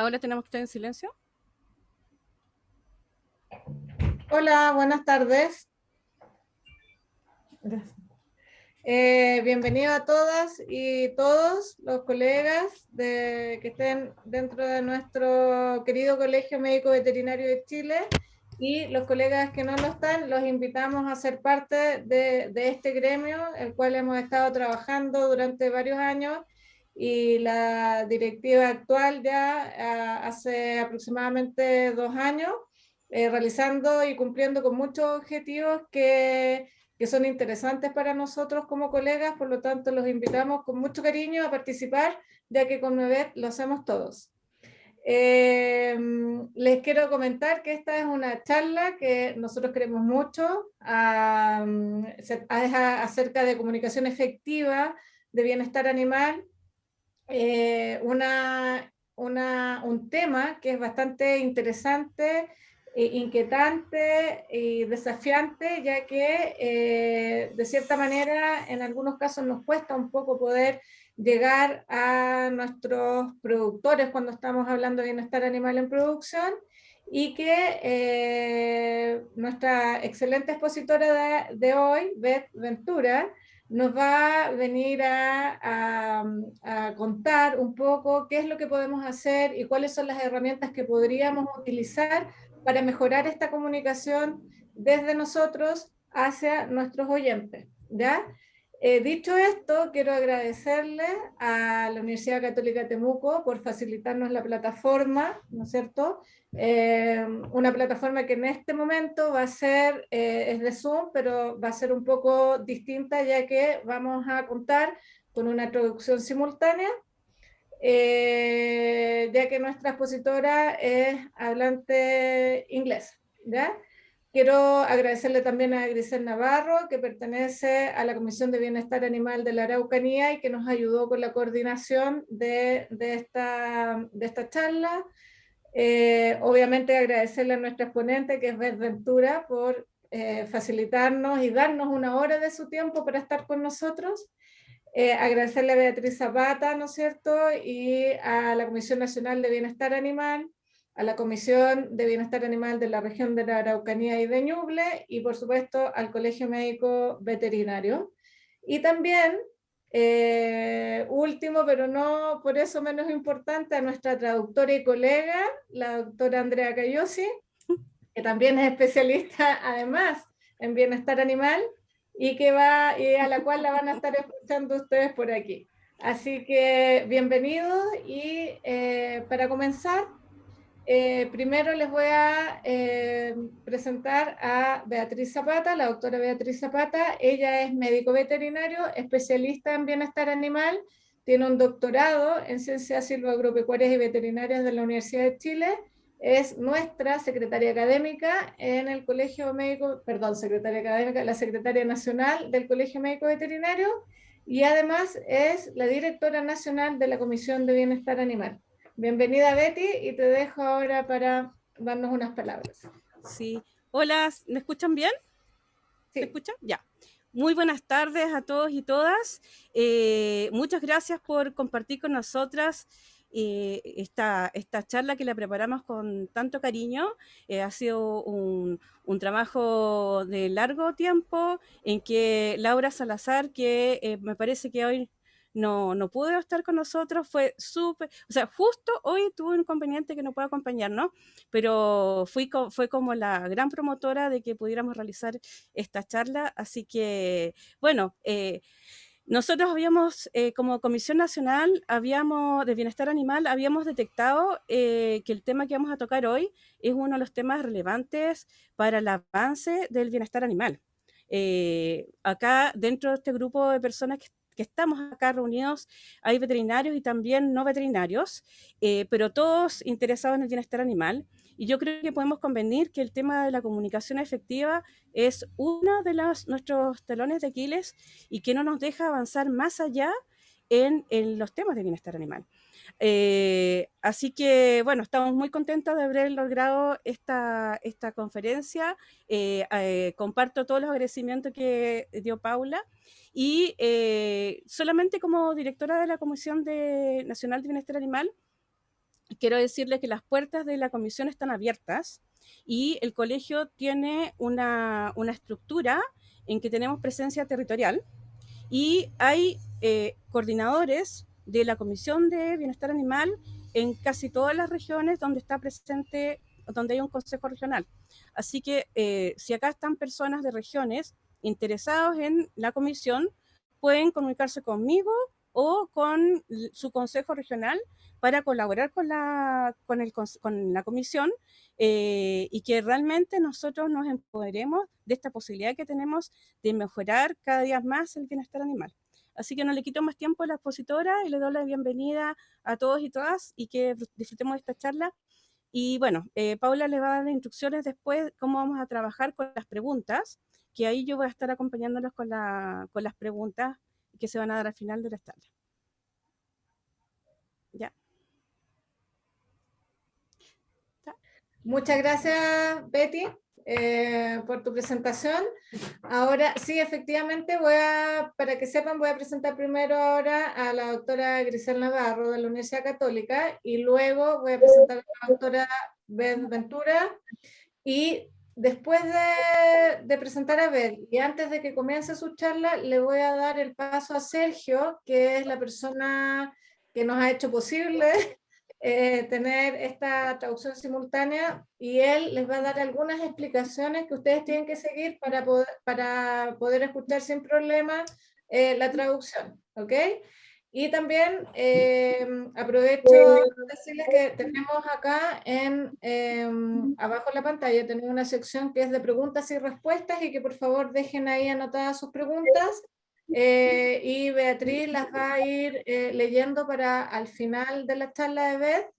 Paola, tenemos que estar en silencio. Hola, buenas tardes. Gracias. Bienvenido a todas y todos los colegas que estén dentro de nuestro querido Colegio Médico Veterinario de Chile, y los colegas que no lo están, los invitamos a ser parte de este gremio, el cual hemos estado trabajando durante varios años, y la directiva actual ya hace aproximadamente 2 años, realizando y cumpliendo con muchos objetivos que son interesantes para nosotros como colegas. Por lo tanto, los invitamos con mucho cariño a participar, ya que con Colmevet lo hacemos todos. Les quiero comentar que esta es una charla que nosotros queremos mucho, acerca de comunicación efectiva, de bienestar animal, un tema que es bastante interesante, inquietante y desafiante, ya que de cierta manera en algunos casos nos cuesta un poco poder llegar a nuestros productores cuando estamos hablando de bienestar animal en producción, y que nuestra excelente expositora de hoy, Beth Ventura, nos va a venir a contar un poco qué es lo que podemos hacer y cuáles son las herramientas que podríamos utilizar para mejorar esta comunicación desde nosotros hacia nuestros oyentes, ¿ya? Dicho esto, quiero agradecerle a la Universidad Católica de Temuco por facilitarnos la plataforma, ¿no es cierto? Una plataforma que en este momento va a ser, es de Zoom, pero va a ser un poco distinta, ya que vamos a contar con una traducción simultánea, ya que nuestra expositora es hablante inglés, ¿ya? Quiero agradecerle también a Grisel Navarro, que pertenece a la Comisión de Bienestar Animal de la Araucanía y que nos ayudó con la coordinación de esta charla. Obviamente agradecerle a nuestra exponente, que es Beth Ventura, por facilitarnos y darnos una hora de su tiempo para estar con nosotros. Agradecerle a Beatriz Zapata, ¿no es cierto?, y a la Comisión Nacional de Bienestar Animal, a la Comisión de Bienestar Animal de la región de la Araucanía y de Ñuble, y por supuesto al Colegio Médico Veterinario. Y también, último, pero no por eso menos importante, a nuestra traductora y colega, la doctora Andrea Cayosi, que también es especialista además en bienestar animal, y a la cual la van a estar escuchando ustedes por aquí. Así que bienvenidos, y para comenzar, primero les voy a presentar a Beatriz Zapata, la doctora Beatriz Zapata. Ella es médico veterinario, especialista en bienestar animal, tiene un doctorado en ciencias silvoagropecuarias y veterinarias de la Universidad de Chile, es nuestra secretaria académica en el Colegio Médico, perdón, secretaria académica, la secretaria nacional del Colegio Médico Veterinario, y además es la directora nacional de la Comisión de Bienestar Animal. Bienvenida, Betty, y te dejo ahora para darnos unas palabras. Sí. Hola, ¿me escuchan bien? Sí. ¿Me escuchan? Ya. Muy buenas tardes a todos y todas. Muchas gracias por compartir con nosotras esta charla que la preparamos con tanto cariño. Ha sido un trabajo de largo tiempo en que Laura Salazar, que me parece que hoy no pudo estar con nosotros, fue súper, o sea, justo hoy tuvo un inconveniente que no puede acompañarnos, pero fue como la gran promotora de que pudiéramos realizar esta charla. Así que, bueno, nosotros habíamos, como Comisión Nacional de Bienestar Animal, habíamos detectado que el tema que vamos a tocar hoy es uno de los temas relevantes para el avance del bienestar animal. Acá, dentro de este grupo de personas que estamos acá reunidos, hay veterinarios y también no veterinarios, pero todos interesados en el bienestar animal. Y yo creo que podemos convenir que el tema de la comunicación efectiva es uno de nuestros talones de Aquiles y que no nos deja avanzar más allá en los temas de bienestar animal. Así que, bueno, estamos muy contentos de haber logrado esta conferencia. Comparto todos los agradecimientos que dio Paula, y solamente como directora de la Comisión Nacional de Bienestar Animal, quiero decirles que las puertas de la comisión están abiertas y el colegio tiene una estructura en que tenemos presencia territorial y hay coordinadores de la Comisión de Bienestar Animal en casi todas las regiones donde está presente, donde hay un consejo regional. Así que si acá están personas de regiones interesados en la comisión, pueden comunicarse conmigo o con su consejo regional para colaborar con la comisión y que realmente nosotros nos empoderemos de esta posibilidad que tenemos de mejorar cada día más el bienestar animal. Así que no le quito más tiempo a la expositora y le doy la bienvenida a todos y todas y que disfrutemos de esta charla. Y bueno, Paula les va a dar las instrucciones después cómo vamos a trabajar con las preguntas, que ahí yo voy a estar acompañándolos con las preguntas que se van a dar al final de la charla. Ya. Muchas gracias, Betty, por tu presentación. Ahora, sí, efectivamente, para que sepan, voy a presentar primero ahora a la doctora Grisel Navarro de la Universidad Católica y luego voy a presentar a la doctora Beth Ventura y después de presentar a Beth y antes de que comience su charla, le voy a dar el paso a Sergio, que es la persona que nos ha hecho posible tener esta traducción simultánea y él les va a dar algunas explicaciones que ustedes tienen que seguir para poder escuchar sin problema la traducción, ¿ok? Y también aprovecho de decirles que tenemos acá abajo en la pantalla, tenemos una sección que es de preguntas y respuestas y que por favor dejen ahí anotadas sus preguntas y Beatriz las va a ir leyendo para al final de la charla de Beth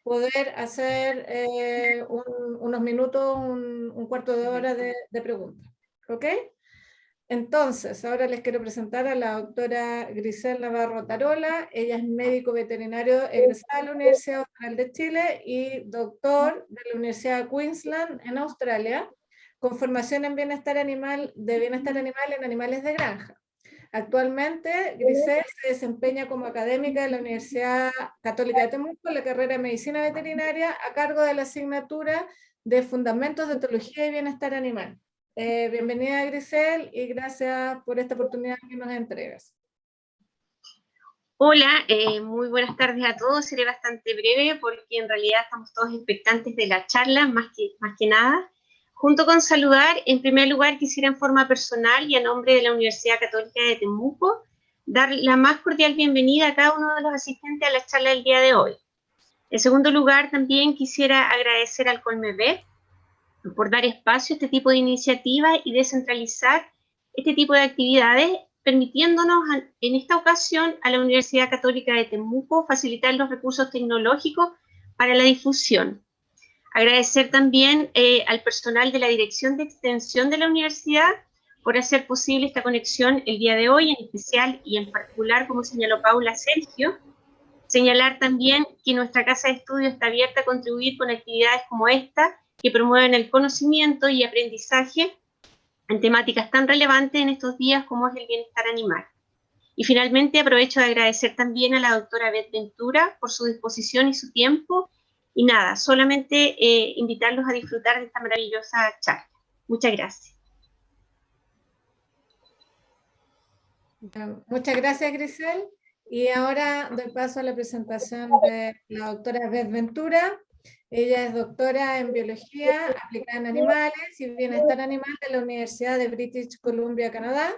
poder hacer unos minutos, un cuarto de hora de preguntas. ¿Ok? Entonces, ahora les quiero presentar a la doctora Grisel Navarro Tarola. Ella es médico veterinario egresada de la Universidad Nacional de Chile y doctor de la Universidad de Queensland en Australia, con formación en bienestar animal en animales de granja. Actualmente, Grisel se desempeña como académica de la Universidad Católica de Temuco en la carrera de Medicina Veterinaria a cargo de la asignatura de Fundamentos de Etología y Bienestar Animal. Bienvenida, Grisel, y gracias por esta oportunidad que nos entregas. Hola, muy buenas tardes a todos. Seré bastante breve porque en realidad estamos todos expectantes de la charla, más que nada. Junto con saludar, en primer lugar quisiera en forma personal y a nombre de la Universidad Católica de Temuco, dar la más cordial bienvenida a cada uno de los asistentes a la charla del día de hoy. En segundo lugar, también quisiera agradecer al Colmevet por dar espacio a este tipo de iniciativas y descentralizar este tipo de actividades, permitiéndonos en esta ocasión a la Universidad Católica de Temuco facilitar los recursos tecnológicos para la difusión. Agradecer también al personal de la Dirección de Extensión de la Universidad por hacer posible esta conexión el día de hoy, en especial y en particular, como señaló Paula, Sergio. Señalar también que nuestra casa de estudio está abierta a contribuir con actividades como esta, que promueven el conocimiento y aprendizaje en temáticas tan relevantes en estos días como es el bienestar animal. Y finalmente aprovecho de agradecer también a la doctora Beth Ventura por su disposición y su tiempo. Y nada, solamente invitarlos a disfrutar de esta maravillosa charla. Muchas gracias. Muchas gracias, Grisel. Y ahora doy paso a la presentación de la doctora Beth Ventura. Ella es doctora en Biología, Aplicada en Animales y Bienestar Animal de la Universidad de British Columbia, Canadá.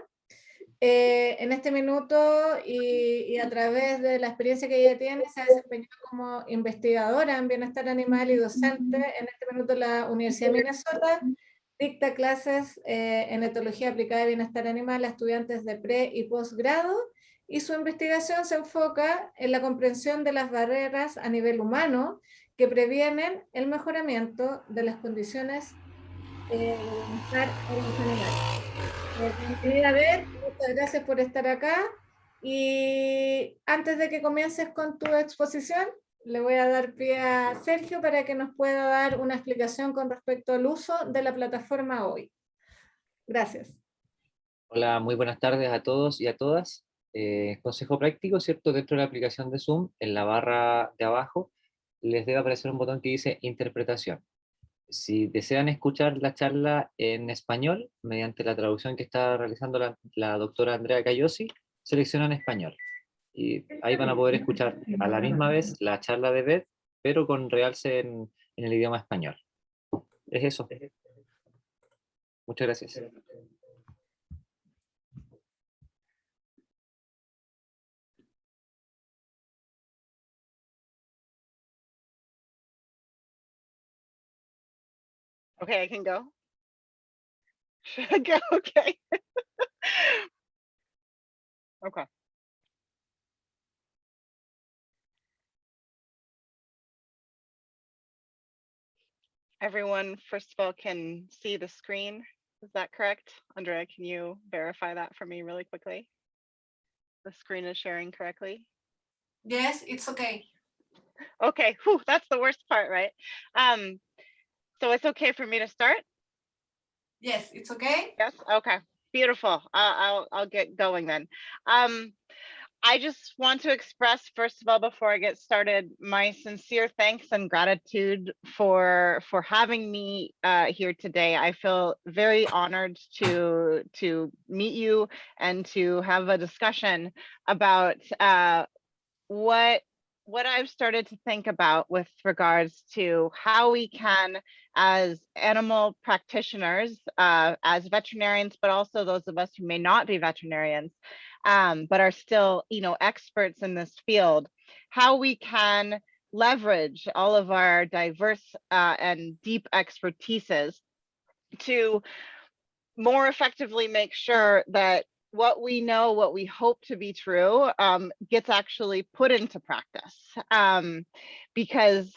En este minuto y a través de la experiencia que ella tiene, se ha desempeñado como investigadora en bienestar animal y docente en este minuto en la Universidad de Minnesota. Dicta clases en etología aplicada de bienestar animal a estudiantes de pre y posgrado y su investigación se enfoca en la comprensión de las barreras a nivel humano que previenen el mejoramiento de las condiciones de bienestar en los animales. Bienvenida, Beth, muchas gracias por estar acá y antes de que comiences con tu exposición, le voy a dar pie a Sergio para que nos pueda dar una explicación con respecto al uso de la plataforma hoy. Gracias. Hola, muy buenas tardes a todos y a todas. Consejo práctico, ¿cierto? Dentro de la aplicación de Zoom, en la barra de abajo, les debe aparecer un botón que dice interpretación. Si desean escuchar la charla en español, mediante la traducción que está realizando la doctora Andrea Cayosi, seleccionan español. Y ahí van a poder escuchar a la misma vez la charla de Beth, pero con realce en el idioma español. Es eso. Muchas gracias. Okay, I can go. Should I go? Okay. Okay. Everyone, first of all, can see the screen. Is that correct? Andrea, can you verify that for me really quickly? The screen is sharing correctly? Yes, it's okay. Okay, whew, that's the worst part, right? So it's okay for me to start? Yes, it's okay. Yes, okay, beautiful. I'll get going then. I just want to express, first of all, before I get started, my sincere thanks and gratitude for having me here today. I feel very honored to meet you and to have a discussion about what I've started to think about with regards to how we can, as animal practitioners, as veterinarians, but also those of us who may not be veterinarians, but are still, experts in this field, how we can leverage all of our diverse and deep expertises to more effectively make sure that what we know, what we hope to be true, gets actually put into practice. Because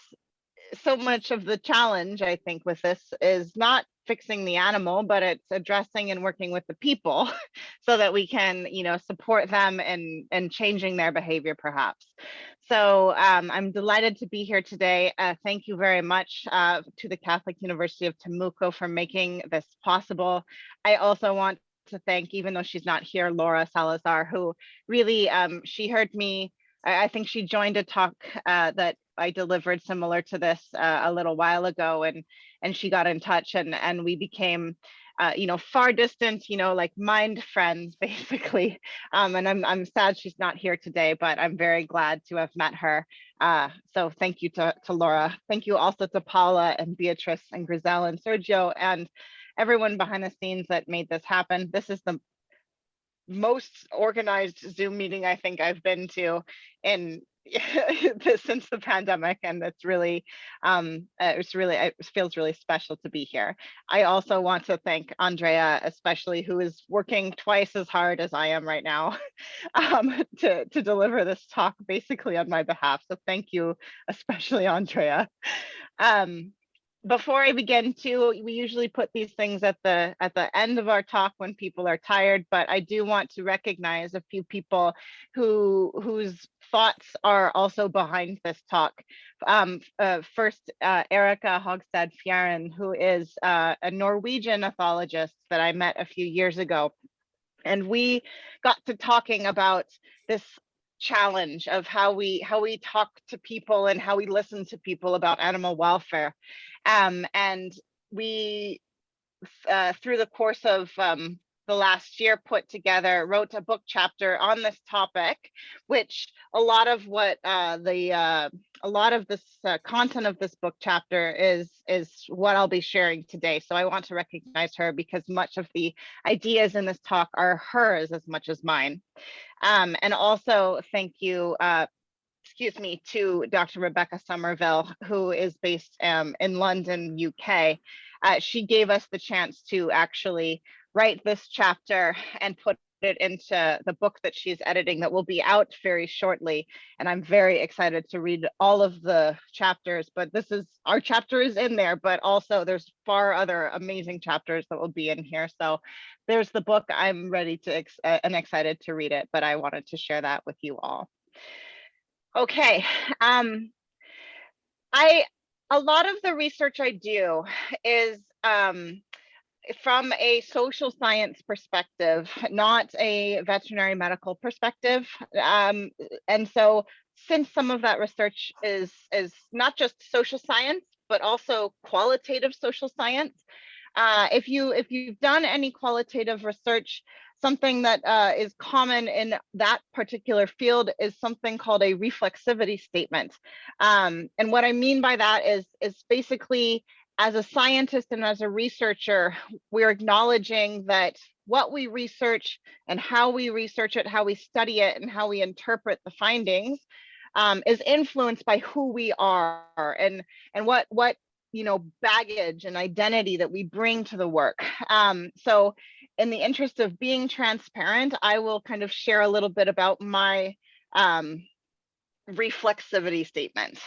so much of the challenge, I think, with this is not fixing the animal, but it's addressing and working with the people so that we can, support them and changing their behavior, perhaps. So I'm delighted to be here today. Thank you very much to the Catholic University of Temuco for making this possible. I also want to thank, even though she's not here, Laura Salazar, who really, she heard me, I think she joined a talk that I delivered similar to this a little while ago, and she got in touch, and we became far distant, like mind friends, basically. And I'm sad she's not here today, but I'm very glad to have met her. So thank you to Laura. Thank you also to Paula and Beatrice and Griselle and Sergio and everyone behind the scenes that made this happen. This is the most organized Zoom meeting I think I've been to in since the pandemic, and it's really it feels really special to be here. I also want to thank Andrea, especially, who is working twice as hard as I am right now to deliver this talk basically on my behalf. So thank you, especially Andrea. Before I begin too, we usually put these things at the end of our talk when people are tired, but I do want to recognize a few people whose thoughts are also behind this talk. First, Erica Hogstad Fjæren, who is a Norwegian ethologist that I met a few years ago. And we got to talking about this challenge of how we talk to people and how we listen to people about animal welfare. And we, through the course of the last year, wrote a book chapter on this topic, which a lot of what this content of this book chapter is what I'll be sharing today. So I want to recognize her because much of the ideas in this talk are hers as much as mine. And also thank you, to Dr. Rebecca Somerville, who is based in London, UK. She gave us the chance to actually write this chapter and put it into the book that she's editing that will be out very shortly. And I'm very excited to read all of the chapters, but our chapter is in there, but also there's far other amazing chapters that will be in here. So there's the book. I'm ready to and excited to read it, but I wanted to share that with you all. Okay, a lot of the research I do is from a social science perspective, not a veterinary medical perspective. And so since some of that research is not just social science, but also qualitative social science. If you've done any qualitative research, something that is common in that particular field is something called a reflexivity statement. And what I mean by that is basically, as a scientist and as a researcher, we're acknowledging that what we research and how we research it, how we study it, and how we interpret the findings is influenced by who we are and what baggage and identity that we bring to the work. So in the interest of being transparent, I will kind of share a little bit about my reflexivity statement.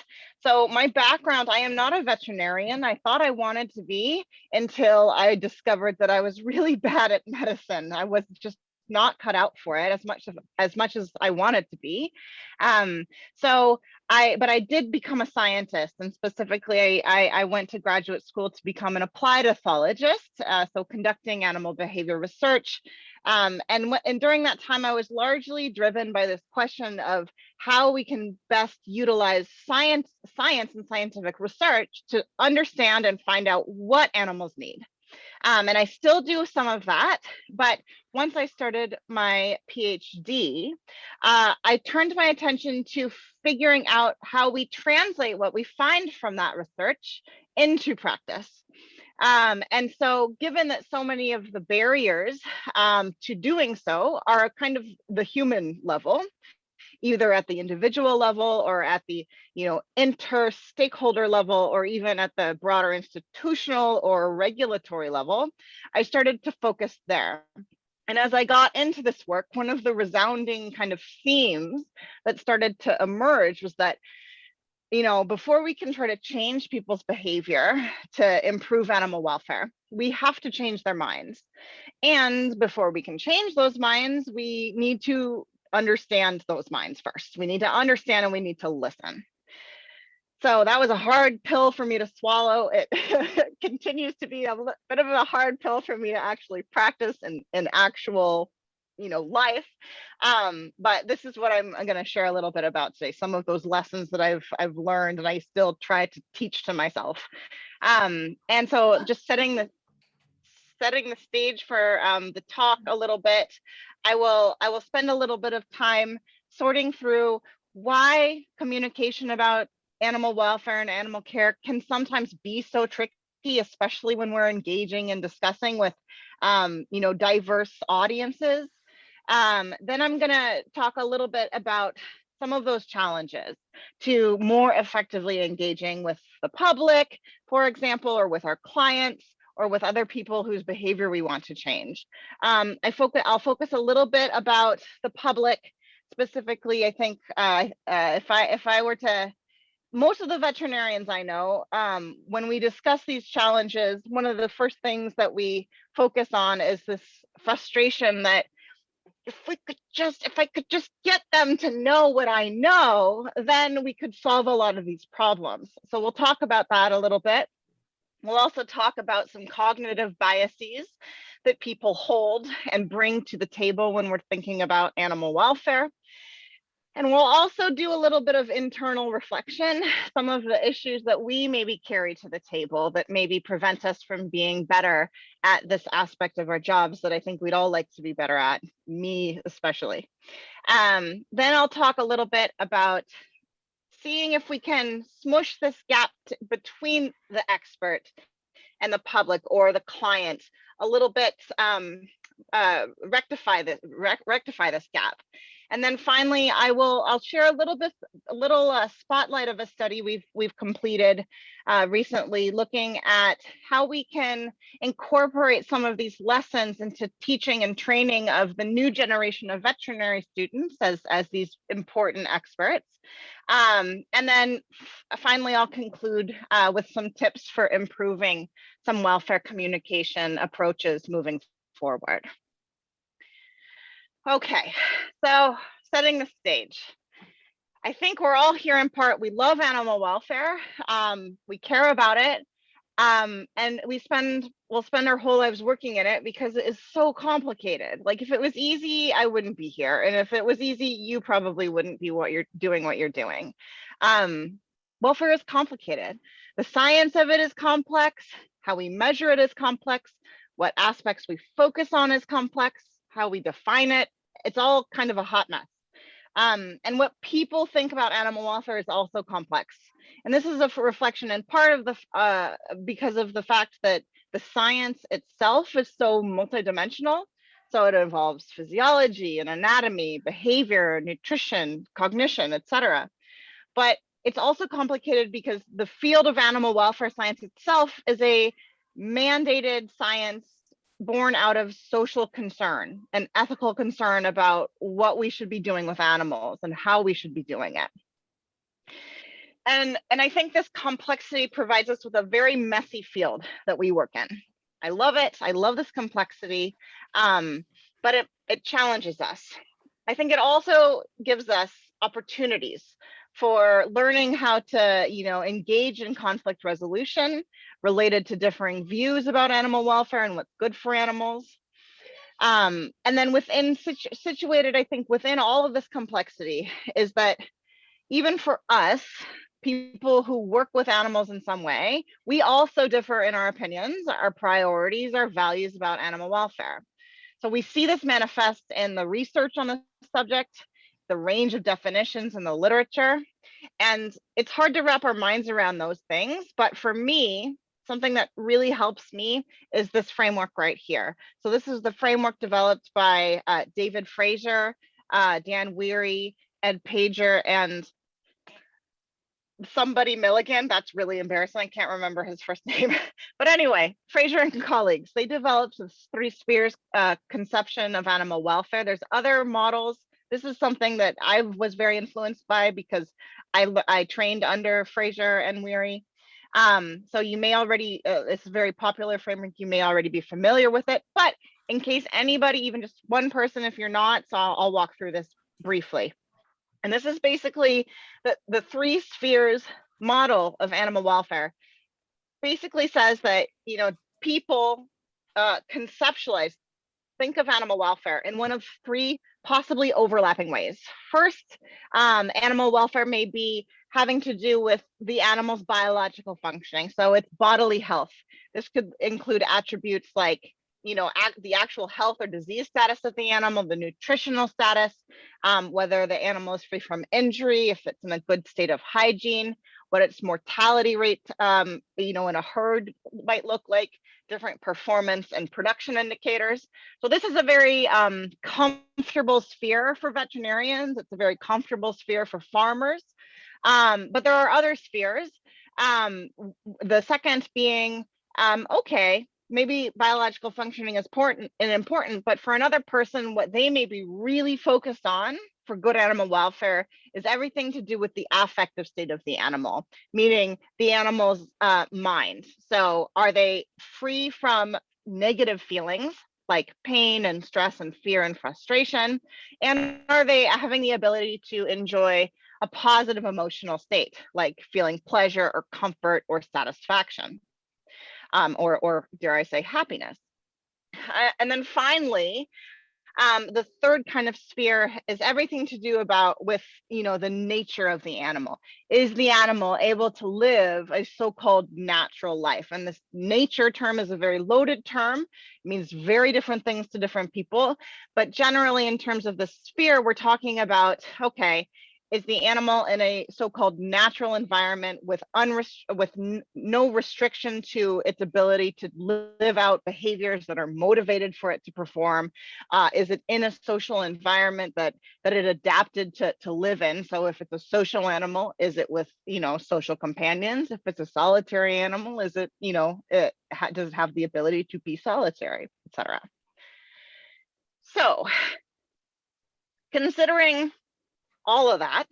So my background, I am not a veterinarian. I thought I wanted to be until I discovered that I was really bad at medicine. I was just not cut out for it as much as I wanted to be. But I did become a scientist, and specifically I went to graduate school to become an applied ethologist, so conducting animal behavior research. And during that time, I was largely driven by this question of how we can best utilize science and scientific research to understand and find out what animals need. And I still do some of that, but once I started my PhD, I turned my attention to figuring out how we translate what we find from that research into practice. And so given that so many of the barriers to doing so are kind of the human level, either at the individual level or at the inter-stakeholder level, or even at the broader institutional or regulatory level, I started to focus there. And as I got into this work, one of the resounding kind of themes that started to emerge was that, before we can try to change people's behavior to improve animal welfare, we have to change their minds. And before we can change those minds, we need to understand those minds first. We need to understand and we need to listen. So that was a hard pill for me to swallow. It continues to be a bit of a hard pill for me to actually practice in actual life. But this is what I'm going to share a little bit about today. Some of those lessons that I've learned and I still try to teach to myself. And so just setting the stage for the talk a little bit, I will spend a little bit of time sorting through why communication about animal welfare and animal care can sometimes be so tricky, especially when we're engaging and discussing with diverse audiences. Then I'm going to talk a little bit about some of those challenges to more effectively engaging with the public, for example, or with our clients, or with other people whose behavior we want to change. I'll focus a little bit about the public. Specifically, I think if I were to, most of the veterinarians I know, when we discuss these challenges, one of the first things that we focus on is this frustration that if I could just get them to know what I know, then we could solve a lot of these problems. So we'll talk about that a little bit. We'll also talk about some cognitive biases that people hold and bring to the table when we're thinking about animal welfare. And we'll also do a little bit of internal reflection, some of the issues that we maybe carry to the table that maybe prevent us from being better at this aspect of our jobs that I think we'd all like to be better at, me especially. Then I'll talk a little bit about seeing if we can smush this gap between the expert and the public or the client a little bit, rectify this gap. And then finally, I'll share a little spotlight of a study we've completed recently, looking at how we can incorporate some of these lessons into teaching and training of the new generation of veterinary students as these important experts. And then finally, I'll conclude with some tips for improving some welfare communication approaches moving forward. Okay, so setting the stage. I think we're all here in part, we love animal welfare, we care about it, And we'll spend our whole lives working in it because it is so complicated. Like if it was easy, I wouldn't be here. And if it was easy, you probably wouldn't be what you're doing. Welfare is complicated. The science of it is complex. How we measure it is complex. What aspects we focus on is complex. How we define it, it's all kind of a hot mess. And what people think about animal welfare is also complex. And this is a reflection in part of the, because of the fact that the science itself is so multidimensional. So it involves physiology and anatomy, behavior, nutrition, cognition, etc. But it's also complicated because the field of animal welfare science itself is a mandated science born out of social concern and ethical concern about what we should be doing with animals and how we should be doing it. And I think this complexity provides us with a very messy field that we work in. I love it. I love this complexity, but it challenges us. I think it also gives us opportunities for learning how to, engage in conflict resolution related to differing views about animal welfare and what's good for animals. And then situated, I think, within all of this complexity is that even for us, people who work with animals in some way, we also differ in our opinions, our priorities, our values about animal welfare. So we see this manifest in the research on the subject, the range of definitions in the literature, and it's hard to wrap our minds around those things. But for me, something that really helps me is this framework right here. So this is the framework developed by David Fraser, Dan Weary, Ed Pager, and somebody Milligan. That's really embarrassing. I can't remember his first name. But anyway, Fraser and colleagues, they developed this 3 spheres conception of animal welfare. There's other models. This is something that I was very influenced by because I trained under Fraser and Weary. So you may already, it's a very popular framework, you may already be familiar with it, but in case anybody, even just one person, if you're not, so I'll walk through this briefly. And this is basically the 3 spheres model of animal welfare. Basically says that, people conceptualize, think of animal welfare in one of 3 possibly overlapping ways. First, animal welfare may be having to do with the animal's biological functioning. So it's bodily health. This could include attributes like, the actual health or disease status of the animal, the nutritional status, whether the animal is free from injury, if it's in a good state of hygiene, what its mortality rate, in a herd might look like, different performance and production indicators. So this is a very comfortable sphere for veterinarians. It's a very comfortable sphere for farmers. But there are other spheres. The second being, okay, maybe biological functioning is important, but for another person, what they may be really focused on for good animal welfare is everything to do with the affective state of the animal, meaning the animal's mind. So are they free from negative feelings like pain and stress and fear and frustration? And are they having the ability to enjoy a positive emotional state, like feeling pleasure or comfort or satisfaction, or dare I say happiness? And then finally, the third kind of sphere is everything to do with the nature of the animal. Is the animal able to live a so-called natural life? And this nature term is a very loaded term. It means very different things to different people. But generally, in terms of the sphere, we're talking about, okay, is the animal in a so-called natural environment with no restriction to its ability to live out behaviors that are motivated for it to perform? Is it in a social environment that it adapted to live in? So if it's a social animal, is it with social companions? If it's a solitary animal, is it does it have the ability to be solitary, etc.? So considering all of that,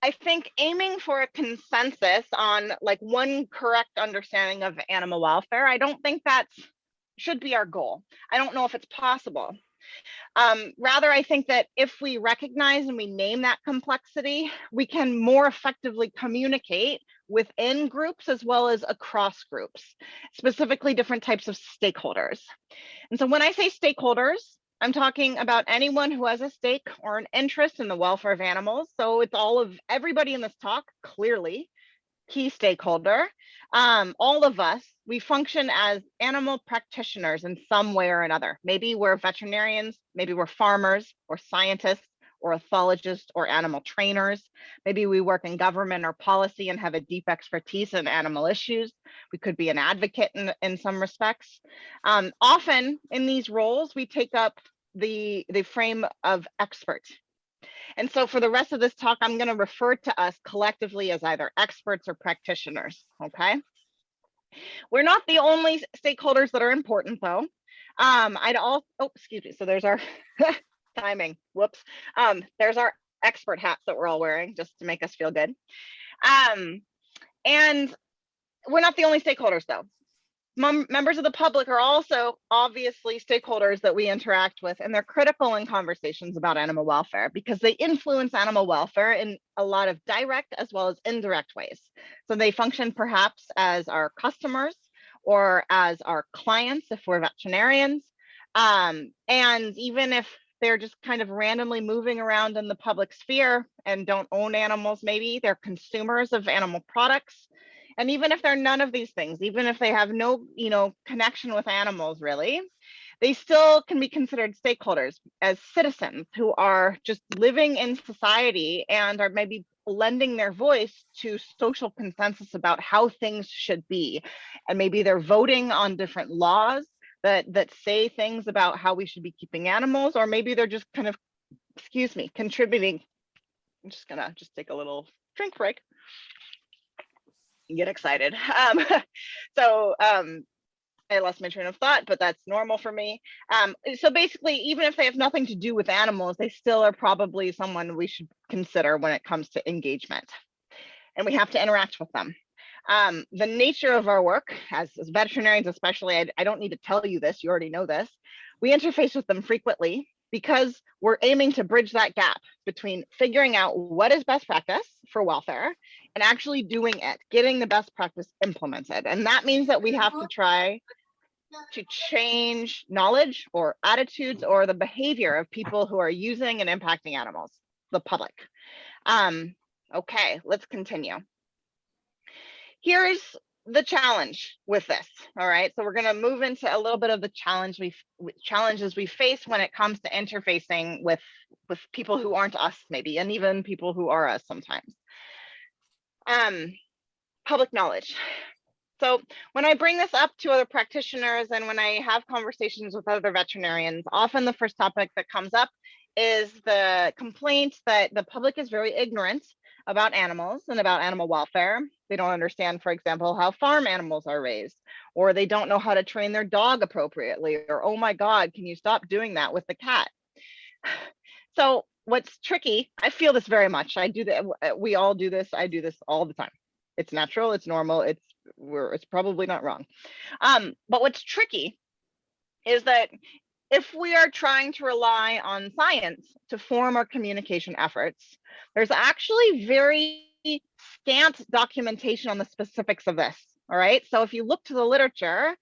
I think aiming for a consensus on one correct understanding of animal welfare, I don't think that should be our goal. I don't know if it's possible. Rather, I think that if we recognize and we name that complexity, we can more effectively communicate within groups as well as across groups, specifically different types of stakeholders. And so when I say stakeholders, I'm talking about anyone who has a stake or an interest in the welfare of animals. So it's all of everybody in this talk, clearly, key stakeholder. All of us, we function as animal practitioners in some way or another. Maybe we're veterinarians, maybe we're farmers or scientists or ethologists or animal trainers. Maybe we work in government or policy and have a deep expertise in animal issues. We could be an advocate in some respects. Often in these roles, we take up the frame of expert. And so for the rest of this talk, I'm going to refer to us collectively as either experts or practitioners, okay? We're not the only stakeholders that are important though. I'd also, oh, excuse me, so there's our timing, whoops. There's our expert hats that we're all wearing just to make us feel good. And we're not the only stakeholders though. Members of the public are also obviously stakeholders that we interact with, and they're critical in conversations about animal welfare because they influence animal welfare in a lot of direct as well as indirect ways. So they function perhaps as our customers or as our clients if we're veterinarians. And even if they're just kind of randomly moving around in the public sphere and don't own animals, maybe they're consumers of animal products. And even if they're none of these things, even if they have no, connection with animals really, they still can be considered stakeholders as citizens who are just living in society and are maybe lending their voice to social consensus about how things should be. And maybe they're voting on different laws that say things about how we should be keeping animals, or maybe they're just kind of, contributing. I'm just gonna take a little drink break. Get excited. I lost my train of thought, but that's normal for me. So basically, even if they have nothing to do with animals, they still are probably someone we should consider when it comes to engagement. And we have to interact with them. The nature of our work, as veterinarians especially, I don't need to tell you this, you already know this, we interface with them frequently because we're aiming to bridge that gap between figuring out what is best practice for welfare and actually doing it, getting the best practice implemented. And that means that we have to try to change knowledge or attitudes or the behavior of people who are using and impacting animals, the public. Okay, let's continue. Here's the challenge with this. All right, so we're going to move into a little bit of the challenges we face when it comes to interfacing with people who aren't us maybe, and even people who are us sometimes. Public knowledge. So when I bring this up to other practitioners and when I have conversations with other veterinarians, often the first topic that comes up is the complaint that the public is very ignorant about animals and about animal welfare. They don't understand, for example, how farm animals are raised, or they don't know how to train their dog appropriately, or, oh my God, can you stop doing that with the cat? So what's tricky, I feel this very much. I do that. We all do this. I do this all the time. It's natural. It's normal. It's probably not wrong. But what's tricky is that if we are trying to rely on science to form our communication efforts, there's actually very scant documentation on the specifics of this. All right. So if you look to the literature,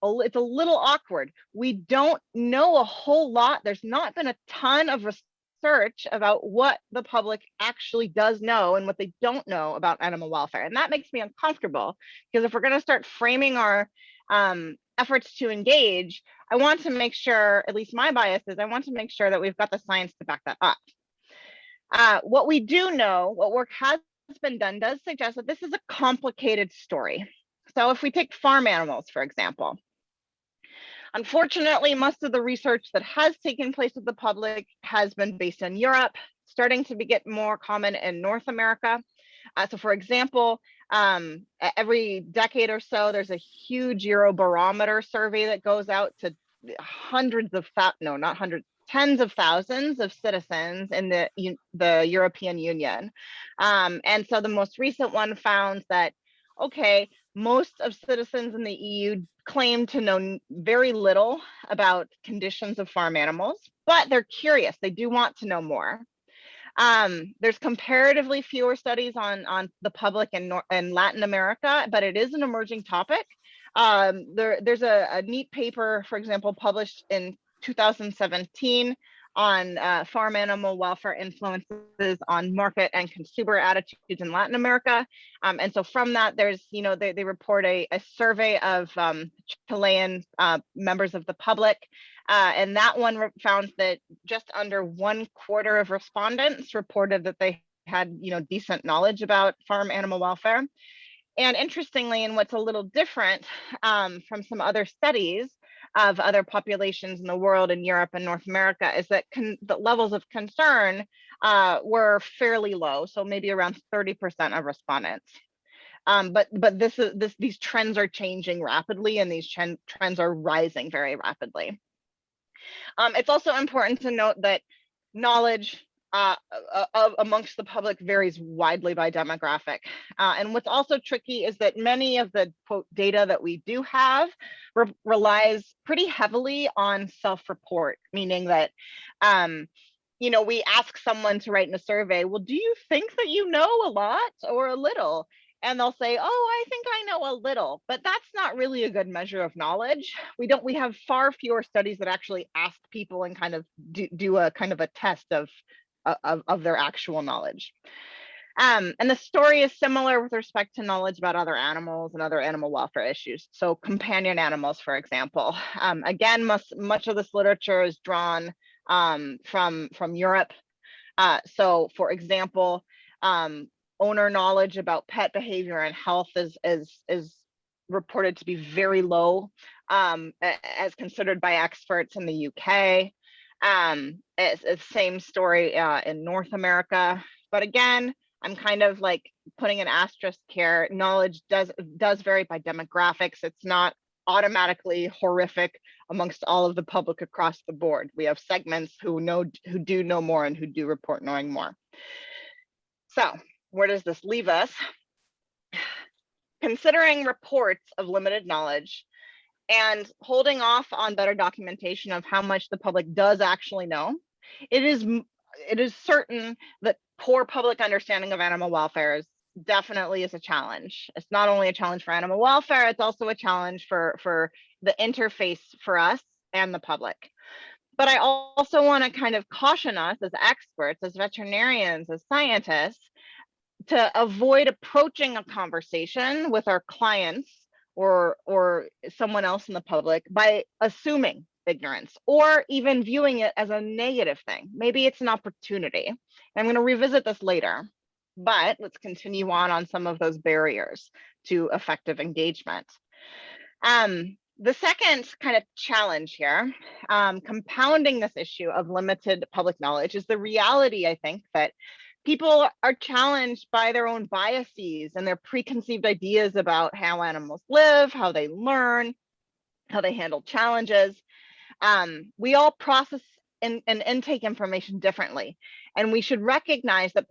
it's a little awkward. We don't know a whole lot. There's not been a ton of research about what the public actually does know and what they don't know about animal welfare. And that makes me uncomfortable because if we're going to start framing our efforts to engage, I want to make sure, at least my bias is, I want to make sure that we've got the science to back that up. What we do know, what work has been done does suggest that this is a complicated story. So if we take farm animals, for example, unfortunately, most of the research that has taken place with the public has been based in Europe, starting to get more common in North America. So for example, every decade or so, there's a huge Eurobarometer survey that goes out to tens of thousands of citizens in the European Union. And so the most recent one found that, okay, most of citizens in the EU claim to know very little about conditions of farm animals, but they're curious. They do want to know more. There's comparatively fewer studies on the public in Latin America, but it is an emerging topic. There's a neat paper, for example, published in 2017 on farm animal welfare influences on market and consumer attitudes in Latin America. And so from that, there's, they report a survey of Chilean members of the public. And that one found that just under 1/4 of respondents reported that they had, decent knowledge about farm animal welfare. And interestingly, and what's a little different from some other studies of other populations in the world in Europe and North America, is that the levels of concern were fairly low, so maybe around 30% of respondents. But these trends are changing rapidly, and these trends are rising very rapidly. It's also important to note that knowledge amongst the public varies widely by demographic. And what's also tricky is that many of the quote data that we do have relies pretty heavily on self-report, meaning that we ask someone to write in a survey, well, do you think that you know a lot or a little? And they'll say, oh, I think I know a little, but that's not really a good measure of knowledge. We have far fewer studies that actually ask people and kind of do a kind of a test of their actual knowledge. And the story is similar with respect to knowledge about other animals and other animal welfare issues. So companion animals, for example. Again, much of this literature is drawn from Europe. So for example, owner knowledge about pet behavior and health is reported to be very low, as considered by experts in the UK. It's the same story in North America. But again, I'm kind of like putting an asterisk here. Knowledge does vary by demographics. It's not automatically horrific amongst all of the public across the board. We have segments who do know more and who do report knowing more. So where does this leave us? Considering reports of limited knowledge and holding off on better documentation of how much the public does actually know, it is certain that poor public understanding of animal welfare definitely is a challenge. It's not only a challenge for animal welfare, it's also a challenge for the interface for us and the public. But I also want to kind of caution us as experts, as veterinarians, as scientists, to avoid approaching a conversation with our clients or someone else in the public by assuming ignorance or even viewing it as a negative thing. Maybe it's an opportunity. And I'm going to revisit this later, but let's continue on some of those barriers to effective engagement. The second kind of challenge here, compounding this issue of limited public knowledge, is the reality, I think, that people are challenged by their own biases and their preconceived ideas about how animals live, how they learn, how they handle challenges. We all process and intake information differently, and we should recognize that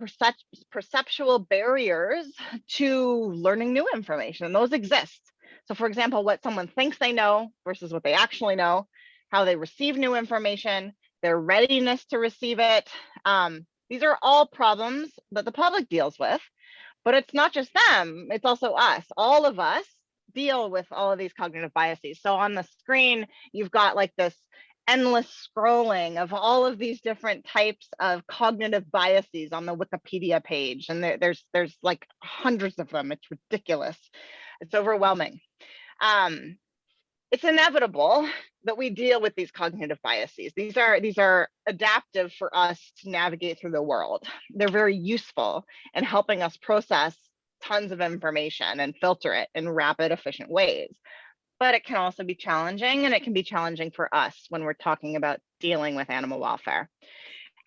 perceptual barriers to learning new information, and those exist. So for example, what someone thinks they know versus what they actually know, how they receive new information, their readiness to receive it. These are all problems that the public deals with, but it's not just them, it's also us. All of us deal with all of these cognitive biases. So on the screen, you've got like this endless scrolling of all of these different types of cognitive biases on the Wikipedia page. And there's like hundreds of them. It's ridiculous. It's overwhelming. It's inevitable that we deal with these cognitive biases. These are adaptive for us to navigate through the world. They're very useful in helping us process tons of information and filter it in rapid, efficient ways. But it can also be challenging, and it can be challenging for us when we're talking about dealing with animal welfare.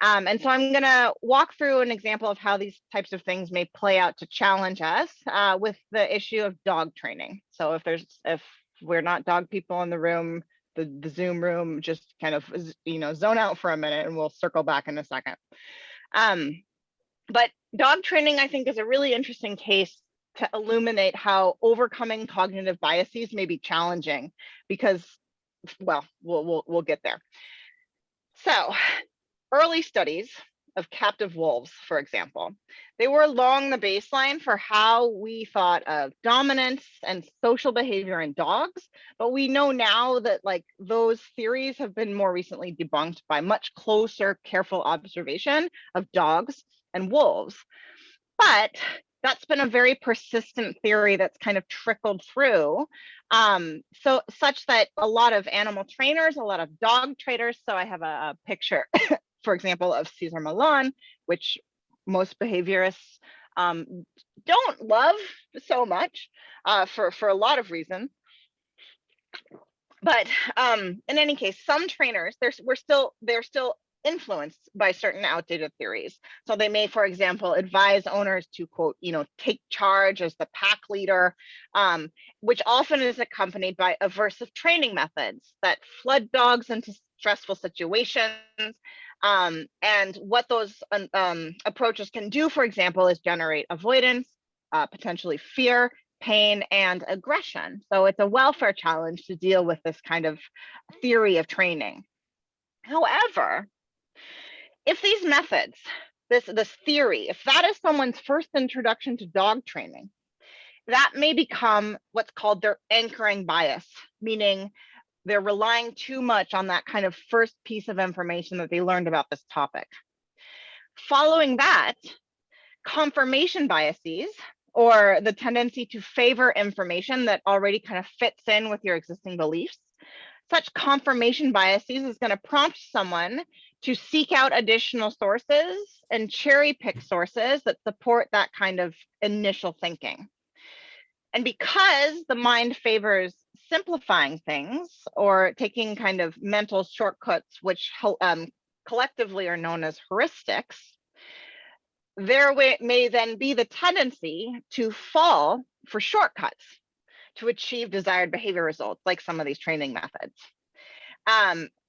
And so I'm going to walk through an example of how these types of things may play out to challenge us with the issue of dog training. So if we're not dog people in the room, the Zoom room, just kind of zone out for a minute, and we'll circle back in a second. But dog training, I think, is a really interesting case to illuminate how overcoming cognitive biases may be challenging, because, well, we'll get there. So early studies of captive wolves, for example. They were along the baseline for how we thought of dominance and social behavior in dogs, but we know now that like those theories have been more recently debunked by much closer, careful observation of dogs and wolves. But that's been a very persistent theory that's kind of trickled through, so such that a lot of animal trainers, a lot of dog trainers, so I have a picture, for example, of Cesar Millan, which most behaviorists don't love so much for a lot of reasons. But in any case, some trainers, they're still influenced by certain outdated theories. So they may, for example, advise owners to, quote, take charge as the pack leader, which often is accompanied by aversive training methods that flood dogs into stressful situations. And what those approaches can do, for example, is generate avoidance, potentially fear, pain, and aggression. So it's a welfare challenge to deal with this kind of theory of training. However, if these methods, this theory, if that is someone's first introduction to dog training, that may become what's called their anchoring bias, meaning they're relying too much on that kind of first piece of information that they learned about this topic. Following that, confirmation biases, or the tendency to favor information that already kind of fits in with your existing beliefs, such confirmation biases is going to prompt someone to seek out additional sources and cherry pick sources that support that kind of initial thinking. And because the mind favors simplifying things or taking kind of mental shortcuts, which collectively are known as heuristics, there may then be the tendency to fall for shortcuts to achieve desired behavior results, like some of these training methods.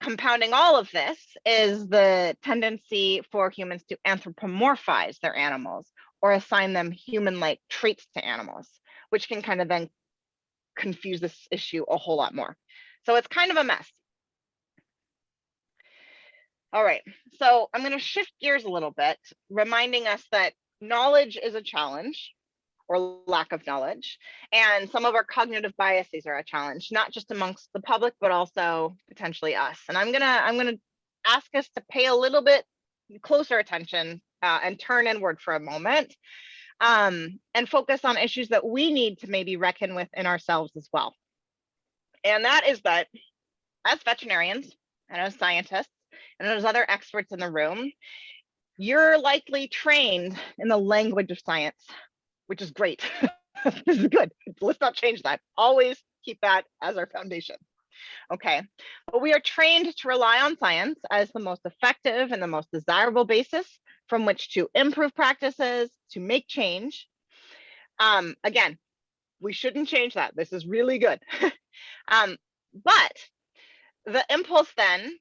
Compounding all of this is the tendency for humans to anthropomorphize their animals or assign them human-like traits to animals, which can kind of then confuse this issue a whole lot more. So it's kind of a mess. All right, so I'm going to shift gears a little bit, reminding us that knowledge is a challenge, or lack of knowledge, and some of our cognitive biases are a challenge, not just amongst the public, but also potentially us. And I'm gonna ask us to pay a little bit closer attention and turn inward for a moment, and focus on issues that we need to maybe reckon with in ourselves as well. And that is that as veterinarians and as scientists and as other experts in the room, you're likely trained in the language of science, which is great. This is good. Let's not change that. Always keep that as our foundation. Okay, but we are trained to rely on science as the most effective and the most desirable basis from which to improve practices, to make change. Again, we shouldn't change that. This is really good. But the impulse then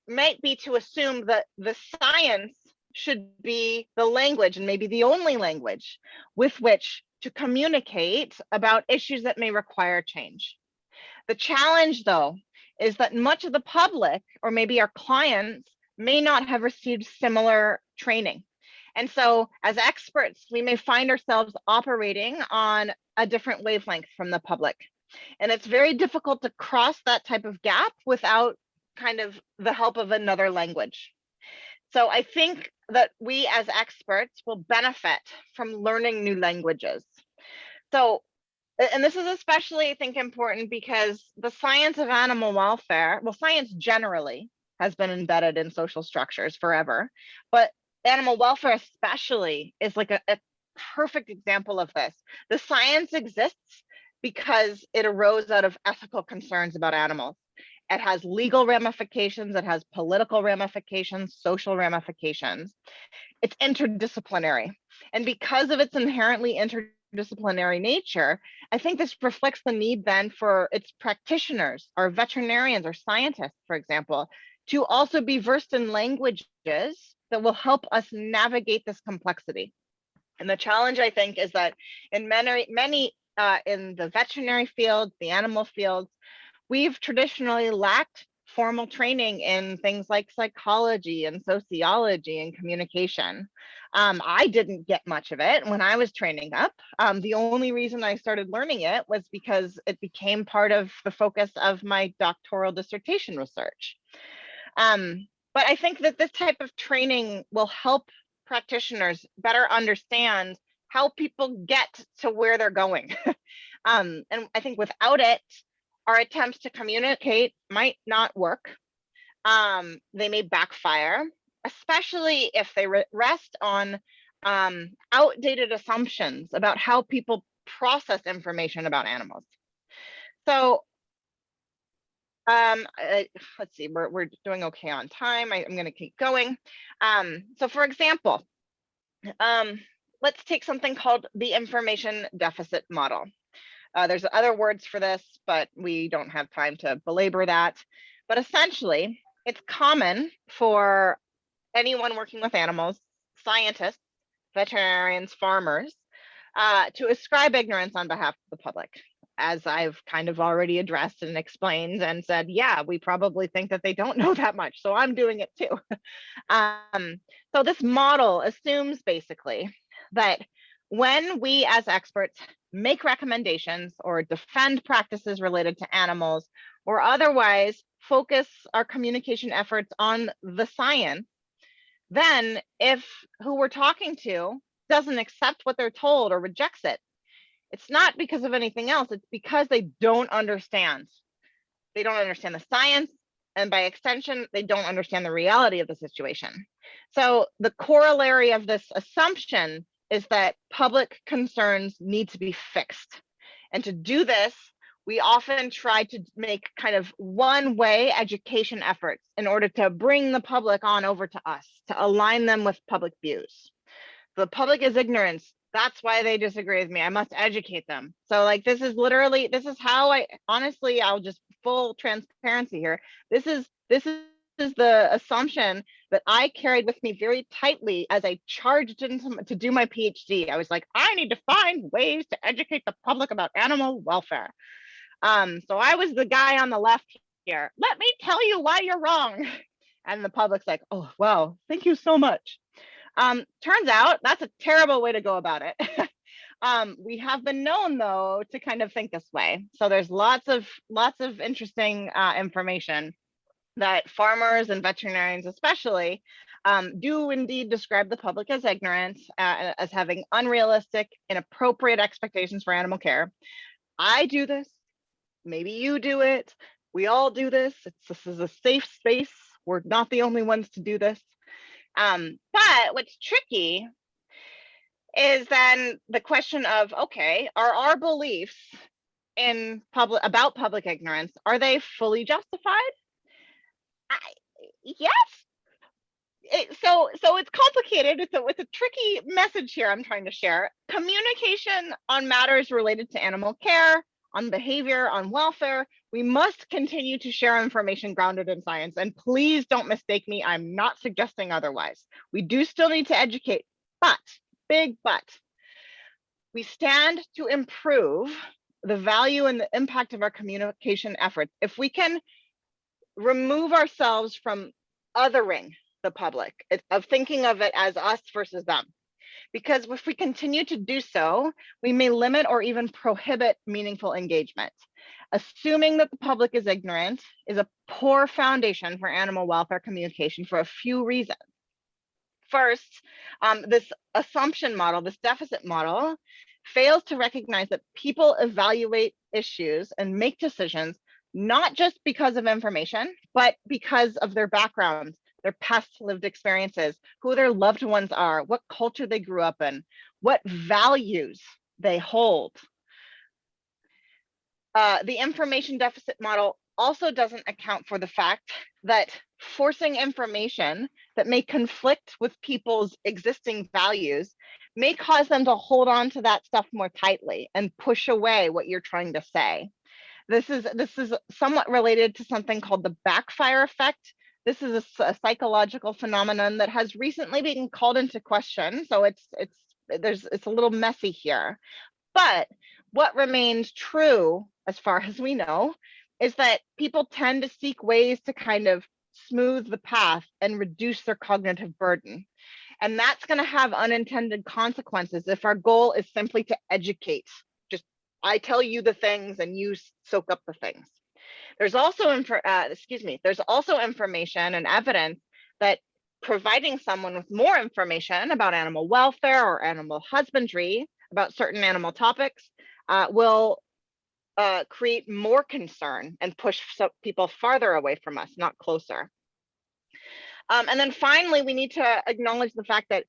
might be to assume that the science should be the language, and maybe the only language, with which to communicate about issues that may require change. The challenge, though, is that much of the public, or maybe our clients, may not have received similar training. And so as experts, we may find ourselves operating on a different wavelength from the public. And it's very difficult to cross that type of gap without kind of the help of another language. So I think that we as experts will benefit from learning new languages. So, and this is especially, I think, important because the science of animal welfare, well, science generally has been embedded in social structures forever, but animal welfare especially is like a perfect example of this. The science exists because it arose out of ethical concerns about animals. It has legal ramifications, it has political ramifications, social ramifications. It's interdisciplinary. And because of its inherently interdisciplinary nature, I think this reflects the need then for its practitioners, or veterinarians or scientists, for example, to also be versed in languages that will help us navigate this complexity. And the challenge, I think, is that in many in the veterinary field, the animal fields, we've traditionally lacked formal training in things like psychology and sociology and communication. I didn't get much of it when I was training up. The only reason I started learning it was because it became part of the focus of my doctoral dissertation research. But I think that this type of training will help practitioners better understand how people get to where they're going. And I think without it, our attempts to communicate might not work. They may backfire, especially if they rest on outdated assumptions about how people process information about animals. So let's see, we're doing okay on time. I'm going to keep going. So for example, let's take something called the information deficit model. There's other words for this, but we don't have time to belabor that. But essentially, it's common for anyone working with animals, scientists, veterinarians, farmers, to ascribe ignorance on behalf of the public. As I've kind of already addressed and explained and said, yeah, we probably think that they don't know that much, so I'm doing it too. So this model assumes basically that when we as experts make recommendations or defend practices related to animals, or otherwise focus our communication efforts on the science, then if who we're talking to doesn't accept what they're told or rejects it, it's not because of anything else, it's because they don't understand. They don't understand the science, and by extension, they don't understand the reality of the situation. So the corollary of this assumption is that public concerns need to be fixed. And to do this, we often try to make kind of one-way education efforts in order to bring the public on over to us, to align them with public views. The public is ignorant. That's why they disagree with me. I must educate them. So like, this is literally, this is how honestly, I'll just full transparency here. This is the assumption that I carried with me very tightly as I charged into to do my PhD. I was like, I need to find ways to educate the public about animal welfare. So I was the guy on the left here. Let me tell you why you're wrong. And the public's like, oh, wow, thank you so much. Turns out that's a terrible way to go about it. We have been known though to kind of think this way. So there's lots of interesting information that farmers and veterinarians especially do indeed describe the public as ignorant, as having unrealistic, inappropriate expectations for animal care. I do this, maybe you do it, we all do this. This is a safe space. We're not the only ones to do this. But what's tricky is then the question of, okay, are our beliefs in about public ignorance, are they fully justified? Yes. So it's complicated. It's a tricky message here I'm trying to share. Communication on matters related to animal care, on behavior, on welfare, we must continue to share information grounded in science. And please don't mistake me, I'm not suggesting otherwise. We do still need to educate, but, big but, we stand to improve the value and the impact of our communication efforts if we can remove ourselves from othering the public, of thinking of it as us versus them. Because if we continue to do so, we may limit or even prohibit meaningful engagement. Assuming that the public is ignorant is a poor foundation for animal welfare communication for a few reasons. First, this assumption model, this deficit model, fails to recognize that people evaluate issues and make decisions not just because of information, but because of their backgrounds, their past lived experiences, who their loved ones are, what culture they grew up in, what values they hold. The information deficit model also doesn't account for the fact that forcing information that may conflict with people's existing values may cause them to hold on to that stuff more tightly and push away what you're trying to say. This is somewhat related to something called the backfire effect. This is a psychological phenomenon that has recently been called into question. So it's a little messy here. But what remains true, as far as we know, is that people tend to seek ways to kind of smooth the path and reduce their cognitive burden. And that's going to have unintended consequences if our goal is simply to educate. Just, I tell you the things and you soak up the things. There's also there's also information and evidence that providing someone with more information about animal welfare or animal husbandry, about certain animal topics, will create more concern and push people farther away from us, not closer. And then finally, we need to acknowledge the fact that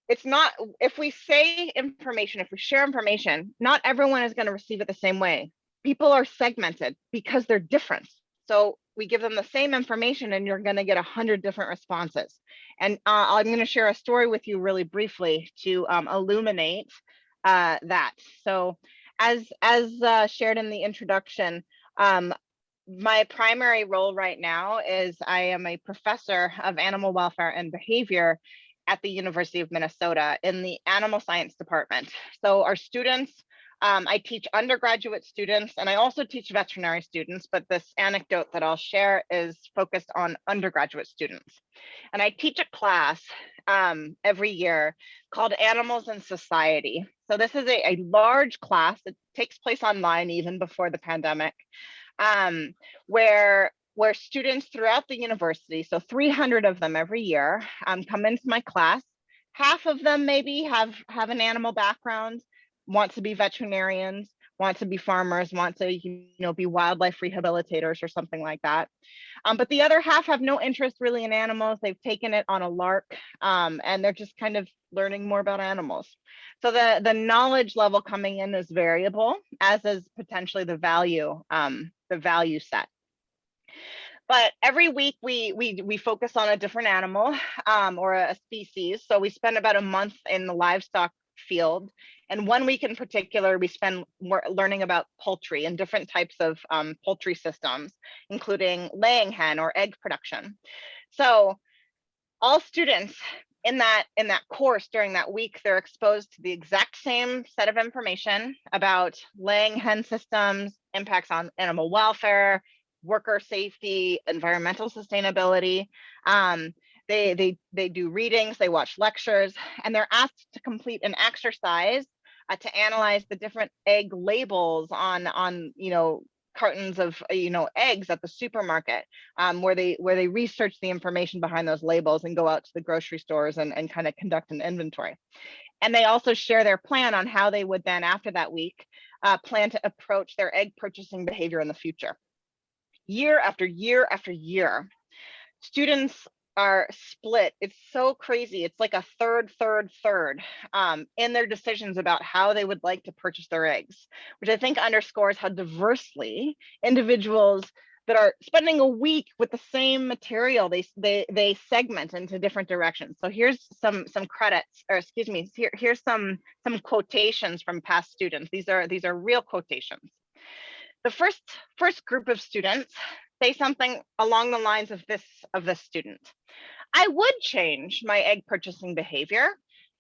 it's not, if we say information, if we share information, not everyone is going to receive it the same way. People are segmented because they're different. So we give them the same information and you're going to get 100 different responses. And I'm going to share a story with you really briefly to illuminate that. So as shared in the introduction, my primary role right now is I am a professor of animal welfare and behavior at the University of Minnesota in the animal science department. So our students, I teach undergraduate students and I also teach veterinary students, but this anecdote that I'll share is focused on undergraduate students. And I teach a class every year called Animals in Society. So this is a large class that takes place online even before the pandemic, where students throughout the university, so 300 of them every year, come into my class. Half of them maybe have an animal background, want to be veterinarians, want to be farmers, want to be wildlife rehabilitators or something like that. But the other half have no interest really in animals. They've taken it on a lark, and they're just kind of learning more about animals. So the knowledge level coming in is variable, as is potentially the value set. But every week we focus on a different animal or a species. So we spend about a month in the livestock field. And 1 week in particular, we spend learning about poultry and different types of poultry systems, including laying hen or egg production. So all students in that course during that week, they're exposed to the exact same set of information about laying hen systems, impacts on animal welfare, worker safety, environmental sustainability. They do readings, they watch lectures, and they're asked to complete an exercise to analyze the different egg labels on cartons of eggs at the supermarket, where they research the information behind those labels and go out to the grocery stores and kind of conduct an inventory. And they also share their plan on how they would then, after that week, plan to approach their egg purchasing behavior in the future. Year after year after year, students are split. It's so crazy. It's like a third in their decisions about how they would like to purchase their eggs, which I think underscores how diversely individuals that are spending a week with the same material, they segment into different directions. So here's some credits, or excuse me, here's some quotations from past students. These are real quotations. The first group of students say something along the lines of this student. I would change my egg purchasing behavior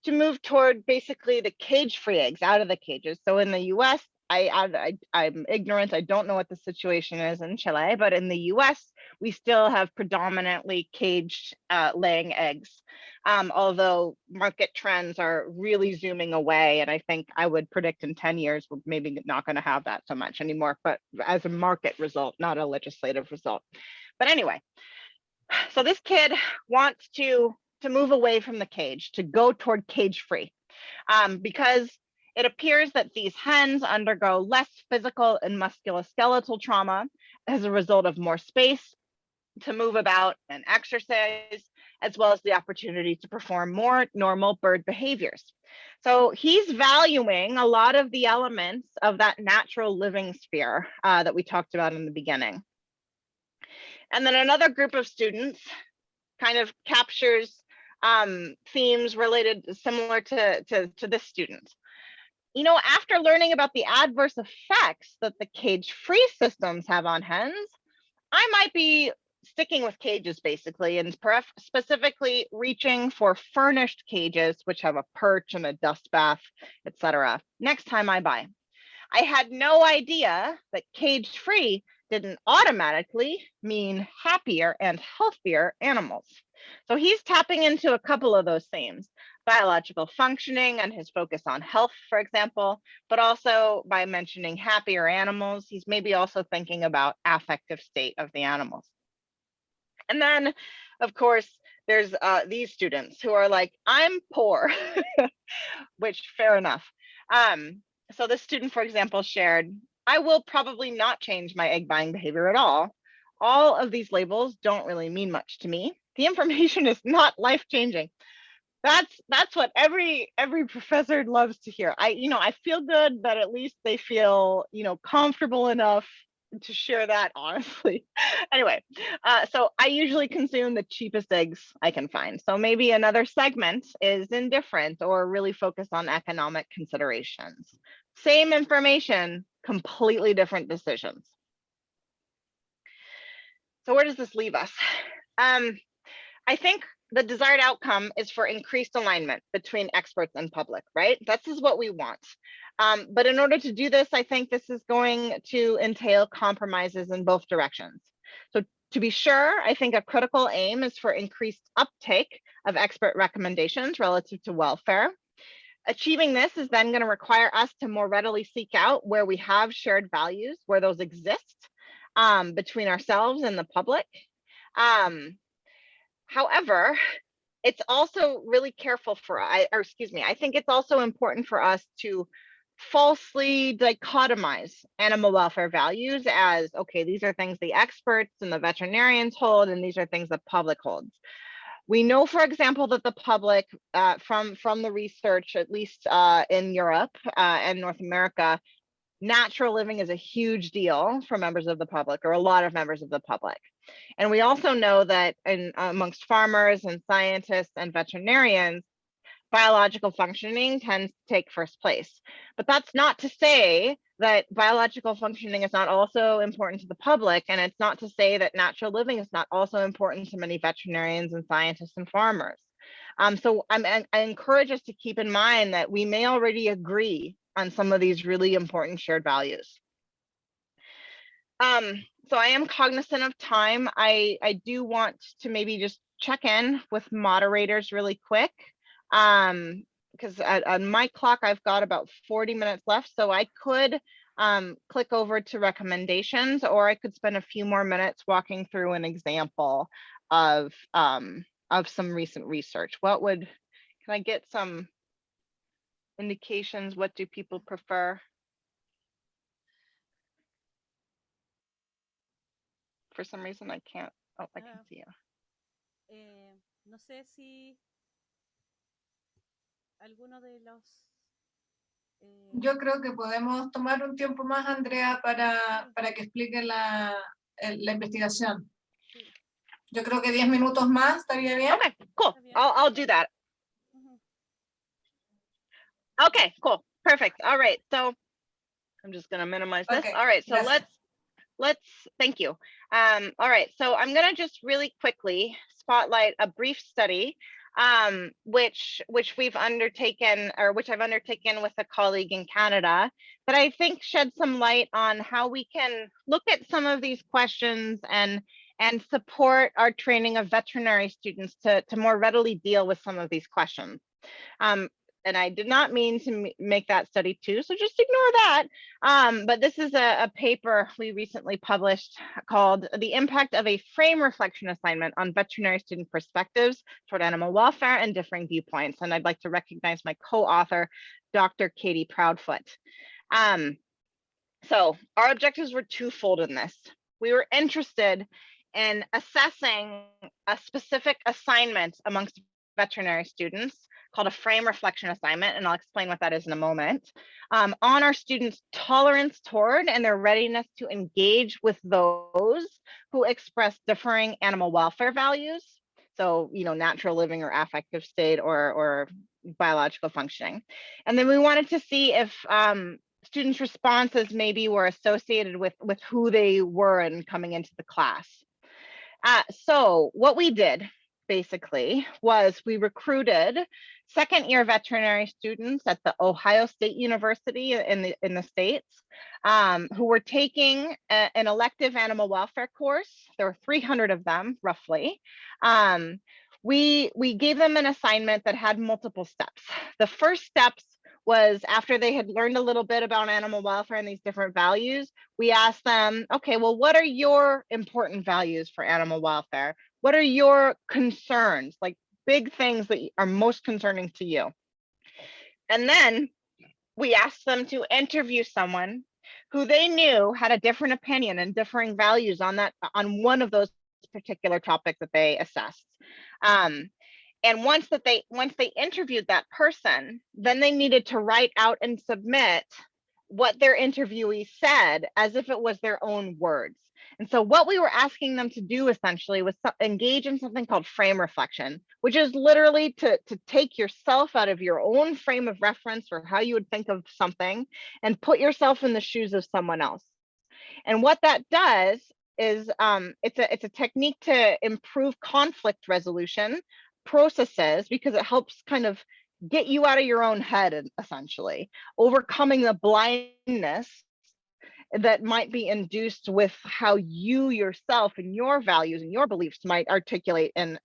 to move toward basically the cage-free eggs, out of the cages. So in the US, I'm ignorant, I don't know what the situation is in Chile, but in the US, we still have predominantly caged laying eggs. Although market trends are really zooming away, and I think I would predict in 10 years, we're maybe not going to have that so much anymore, but as a market result, not a legislative result. But anyway, so this kid wants to move away from the cage, to go toward cage-free, because it appears that these hens undergo less physical and musculoskeletal trauma as a result of more space to move about and exercise, as well as the opportunity to perform more normal bird behaviors. So he's valuing a lot of the elements of that natural living sphere that we talked about in the beginning. And then another group of students kind of captures themes related, similar to this student. After learning about the adverse effects that the cage-free systems have on hens, I might be sticking with cages basically, and specifically reaching for furnished cages, which have a perch and a dust bath, etc. next time I buy. I had no idea that cage-free didn't automatically mean happier and healthier animals. So he's tapping into a couple of those themes, biological functioning and his focus on health, for example, but also by mentioning happier animals, he's maybe also thinking about affective state of the animals. And then, of course, there's these students who are like, I'm poor, which fair enough. So this student, for example, shared, I will probably not change my egg buying behavior at all. All of these labels don't really mean much to me. The information is not life-changing. That's what every professor loves to hear. I feel good that at least they feel, comfortable enough to share that honestly. Anyway, so I usually consume the cheapest eggs I can find. So maybe another segment is indifferent or really focused on economic considerations. Same information, completely different decisions. So where does this leave us? I think the desired outcome is for increased alignment between experts and public, right? This is what we want. But in order to do this, I think this is going to entail compromises in both directions. So to be sure, I think a critical aim is for increased uptake of expert recommendations relative to welfare. Achieving this is then going to require us to more readily seek out where we have shared values, where those exist between ourselves and the public. However, it's also really careful I think it's also important for us to falsely dichotomize animal welfare values as, okay, these are things the experts and the veterinarians hold, and these are things the public holds. We know, for example, that the public, from the research, at least in Europe and North America, natural living is a huge deal for members of the public, or a lot of members of the public. And we also know that amongst farmers and scientists and veterinarians, biological functioning tends to take first place. But that's not to say that biological functioning is not also important to the public, and it's not to say that natural living is not also important to many veterinarians and scientists and farmers. So I encourage us to keep in mind that we may already agree on some of these really important shared values. So I am cognizant of time. I do want to maybe just check in with moderators really quick, because on my clock, I've got about 40 minutes left. So I could click over to recommendations, or I could spend a few more minutes walking through an example of some recent research. Can I get some indications? What do people prefer? For some reason, I can't. Oh, I can see you. No sé si alguno de los... Yo creo que podemos tomar un tiempo más, Andrea, para que explique la investigación. Yo creo que 10 minutos más estaría bien. Okay, cool. I'll do that. Okay, cool. Perfect. All right. So I'm just going to minimize this. Okay. All right. So Gracias. let's thank you. All right. So I'm going to just really quickly spotlight a brief study which I've undertaken with a colleague in Canada, that I think sheds some light on how we can look at some of these questions and support our training of veterinary students to more readily deal with some of these questions. And I did not mean to make that study too, so just ignore that. But this is a paper we recently published called The Impact of a Frame Reflection Assignment on Veterinary Student Perspectives Toward Animal Welfare and Differing Viewpoints. And I'd like to recognize my co-author, Dr. Katie Proudfoot. So our objectives were twofold in this. We were interested in assessing a specific assignment amongst veterinary students called a frame reflection assignment, and I'll explain what that is in a moment, on our students' tolerance toward and their readiness to engage with those who express differing animal welfare values. So, natural living or affective state or biological functioning. And then we wanted to see if students' responses maybe were associated with who they were and coming into the class. So what we did, basically was we recruited second-year veterinary students at the Ohio State University in the States who were taking an elective animal welfare course. There were 300 of them, roughly. We gave them an assignment that had multiple steps. The first steps was after they had learned a little bit about animal welfare and these different values, we asked them, okay, well, what are your important values for animal welfare? What are your concerns, like big things that are most concerning to you? And then we asked them to interview someone who they knew had a different opinion and differing values on one of those particular topics that they assessed. And once they interviewed that person, then they needed to write out and submit what their interviewee said as if it was their own words. And so what we were asking them to do essentially was engage in something called frame reflection, which is literally to take yourself out of your own frame of reference or how you would think of something and put yourself in the shoes of someone else. And what that does is it's a technique to improve conflict resolution processes because it helps kind of get you out of your own head, essentially, overcoming the blindness that might be induced with how you yourself and your values and your beliefs might articulate and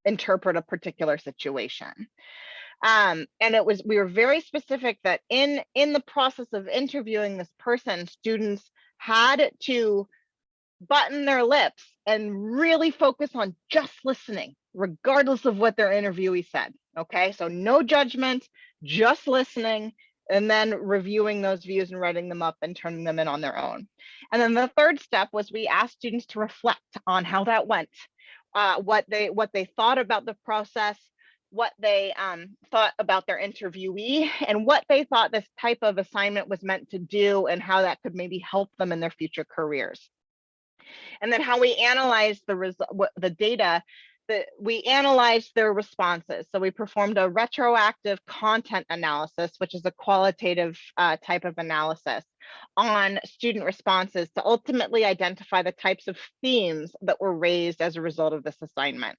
interpret a particular situation. And we were very specific that in the process of interviewing this person, students had to button their lips and really focus on just listening, regardless of what their interviewee said. Okay, so no judgment, just listening, and then reviewing those views and writing them up and turning them in on their own. And then the third step was we asked students to reflect on how that went, what they thought about the process, what they thought about their interviewee, and what they thought this type of assignment was meant to do and how that could maybe help them in their future careers. And then how we analyzed the data, we analyzed their responses. So we performed a retroactive content analysis, which is a qualitative type of analysis on student responses to ultimately identify the types of themes that were raised as a result of this assignment.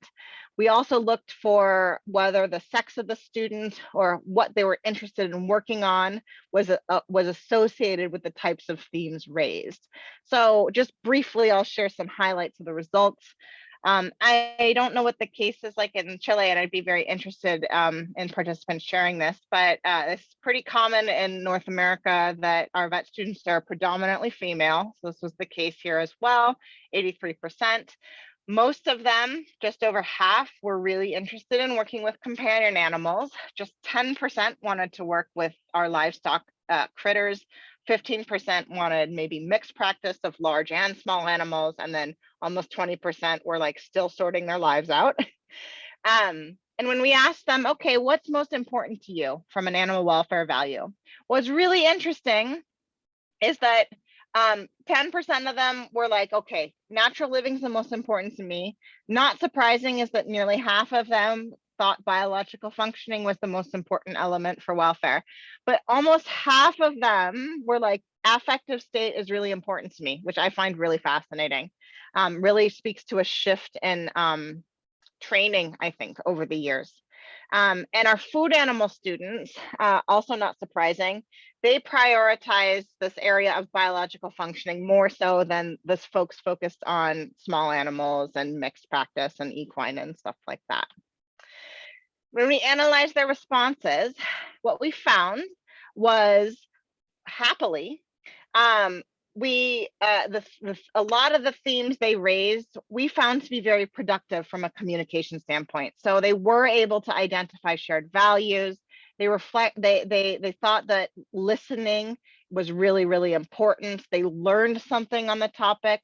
We also looked for whether the sex of the student or what they were interested in working on was associated with the types of themes raised. So just briefly, I'll share some highlights of the results. I don't know what the case is like in Chile, and I'd be very interested in participants sharing this, but it's pretty common in North America that our vet students are predominantly female. So this was the case here as well, 83%. Most of them, just over half, were really interested in working with companion animals. Just 10% wanted to work with our livestock critters. 15% wanted maybe mixed practice of large and small animals, and then almost 20% were like still sorting their lives out. And when we asked them, okay, what's most important to you from an animal welfare value? What's really interesting is that 10% of them were like, okay, natural living is the most important to me. Not surprising is that nearly half of them thought biological functioning was the most important element for welfare. But almost half of them were like, affective state is really important to me, which I find really fascinating. Really speaks to a shift in training, I think, over the years. And our food animal students, also not surprising, they prioritize this area of biological functioning more so than this folks focused on small animals and mixed practice and equine and stuff like that. When we analyzed their responses, what we found was, happily, a lot of the themes they raised, we found to be very productive from a communication standpoint. So they were able to identify shared values. They thought that listening was really, really important. They learned something on the topic.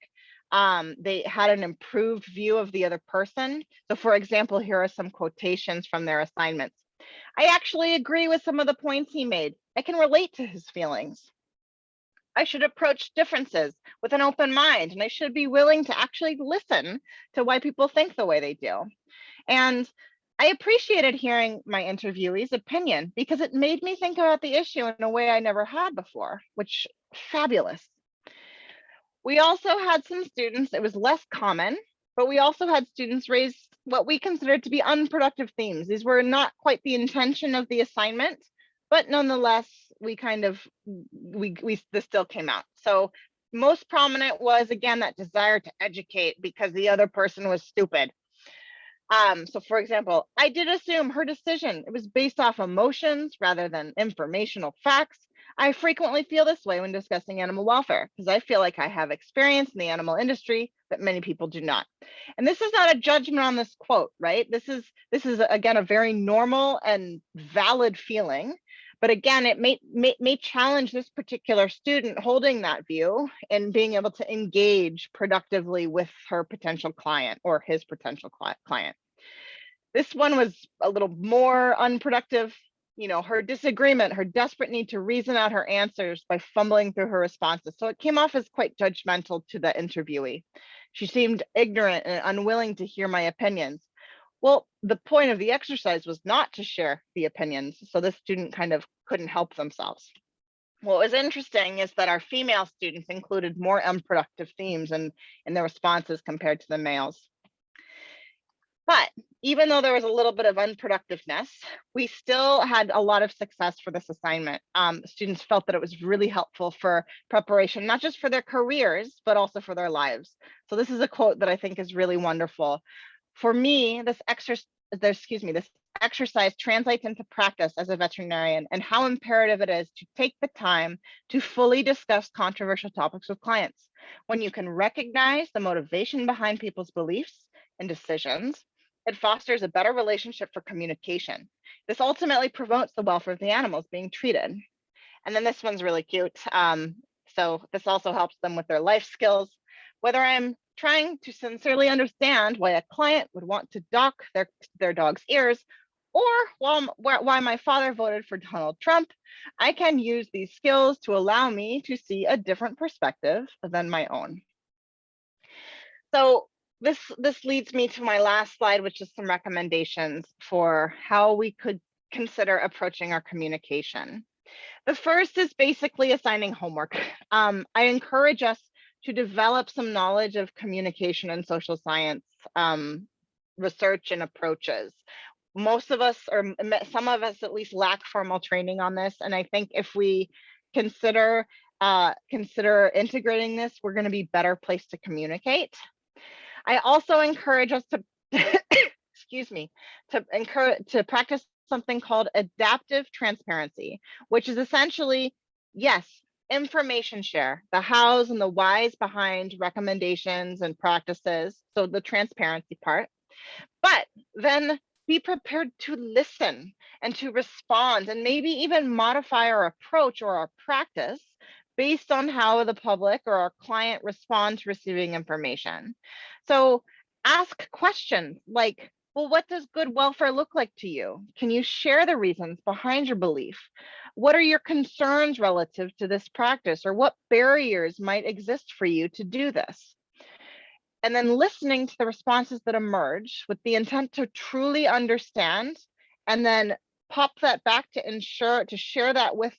They had an improved view of the other person. So for example, here are some quotations from their assignments. I actually agree with some of the points he made. I can relate to his feelings. I should approach differences with an open mind, and I should be willing to actually listen to why people think the way they do. And I appreciated hearing my interviewee's opinion because it made me think about the issue in a way I never had before, which fabulous. We also had some students, it was less common, but we also had students raise what we considered to be unproductive themes. These were not quite the intention of the assignment, but nonetheless, this still came out. So most prominent was, again, that desire to educate because the other person was stupid. So for example, I did assume her decision, it was based off emotions rather than informational facts. I frequently feel this way when discussing animal welfare because I feel like I have experience in the animal industry that many people do not. And this is not a judgment on this quote, right? This is again, a very normal and valid feeling. But again, it may challenge this particular student holding that view and being able to engage productively with her potential client or his potential client. This one was a little more unproductive. You know, her disagreement, her desperate need to reason out her answers by fumbling through her responses. So it came off as quite judgmental to the interviewee. She seemed ignorant and unwilling to hear my opinions. Well, the point of the exercise was not to share the opinions, so this student kind of couldn't help themselves. What was interesting is that our female students included more unproductive themes in their responses compared to the males. But even though there was a little bit of unproductiveness, we still had a lot of success for this assignment. Students felt that it was really helpful for preparation, not just for their careers, but also for their lives. So this is a quote that I think is really wonderful. For me, this exercise translates into practice as a veterinarian and how imperative it is to take the time to fully discuss controversial topics with clients. When you can recognize the motivation behind people's beliefs and decisions, it fosters a better relationship for communication. This ultimately promotes the welfare of the animals being treated. And then this one's really cute. So this also helps them with their life skills. Whether I'm trying to sincerely understand why a client would want to dock their dog's ears, or why my father voted for Donald Trump, I can use these skills to allow me to see a different perspective than my own. So this leads me to my last slide, which is some recommendations for how we could consider approaching our communication. The first is basically assigning homework. I encourage us to develop some knowledge of communication and social science research and approaches. Most of us, or some of us at least, lack formal training on this. And I think if we consider integrating this, we're going to be better placed to communicate. I also encourage us to, to practice something called adaptive transparency, which is essentially, yes, information share, the hows and the whys behind recommendations and practices, so the transparency part, but then be prepared to listen and to respond and maybe even modify our approach or our practice based on how the public or our client respond to receiving information. So ask questions like, well, what does good welfare look like to you? Can you share the reasons behind your belief? What are your concerns relative to this practice, or what barriers might exist for you to do this? And then listening to the responses that emerge with the intent to truly understand, and then pop that back to share that with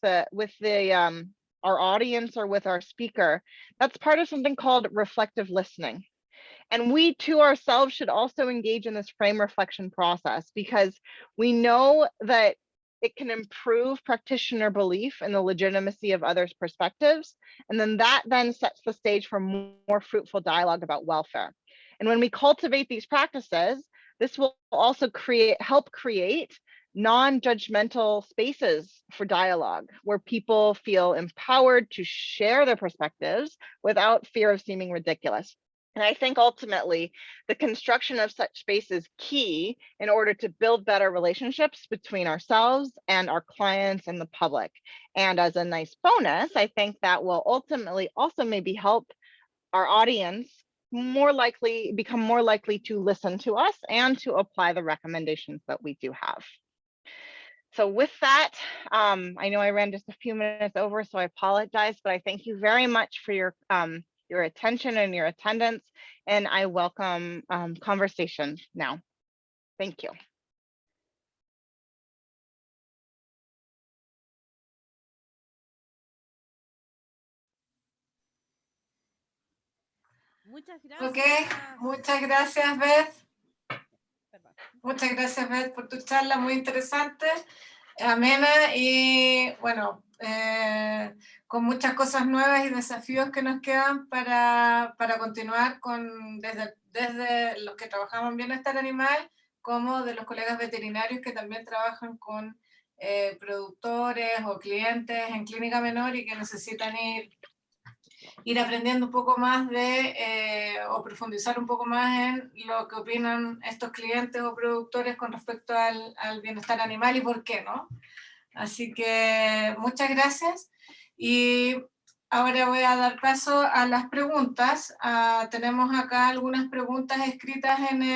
our audience or with our speaker. That's part of something called reflective listening. And we too ourselves should also engage in this frame reflection process, because we know that it can improve practitioner belief in the legitimacy of others' perspectives. And then that then sets the stage for more fruitful dialogue about welfare. And when we cultivate these practices, this will also help create non-judgmental spaces for dialogue, where people feel empowered to share their perspectives without fear of seeming ridiculous. And I think ultimately the construction of such space is key in order to build better relationships between ourselves and our clients and the public. And as a nice bonus, I think that will ultimately also maybe help our audience become more likely to listen to us and to apply the recommendations that we do have. So with that, I know I ran just a few minutes over, so I apologize, but I thank you very much for your attention and your attendance, and I welcome conversation now. Thank you. Muchas gracias. Ok, muchas gracias, Beth. Muchas gracias, Beth, por tu charla muy interesante, amena y, bueno, con muchas cosas nuevas y desafíos que nos quedan para continuar desde los que trabajamos en bienestar animal, como de los colegas veterinarios que también trabajan con productores o clientes en clínica menor y que necesitan ir aprendiendo un poco más o profundizar un poco más en lo que opinan estos clientes o productores con respecto al bienestar animal y por qué, ¿no? Así que muchas gracias. Y ahora voy a dar paso a las preguntas. Tenemos acá algunas preguntas escritas no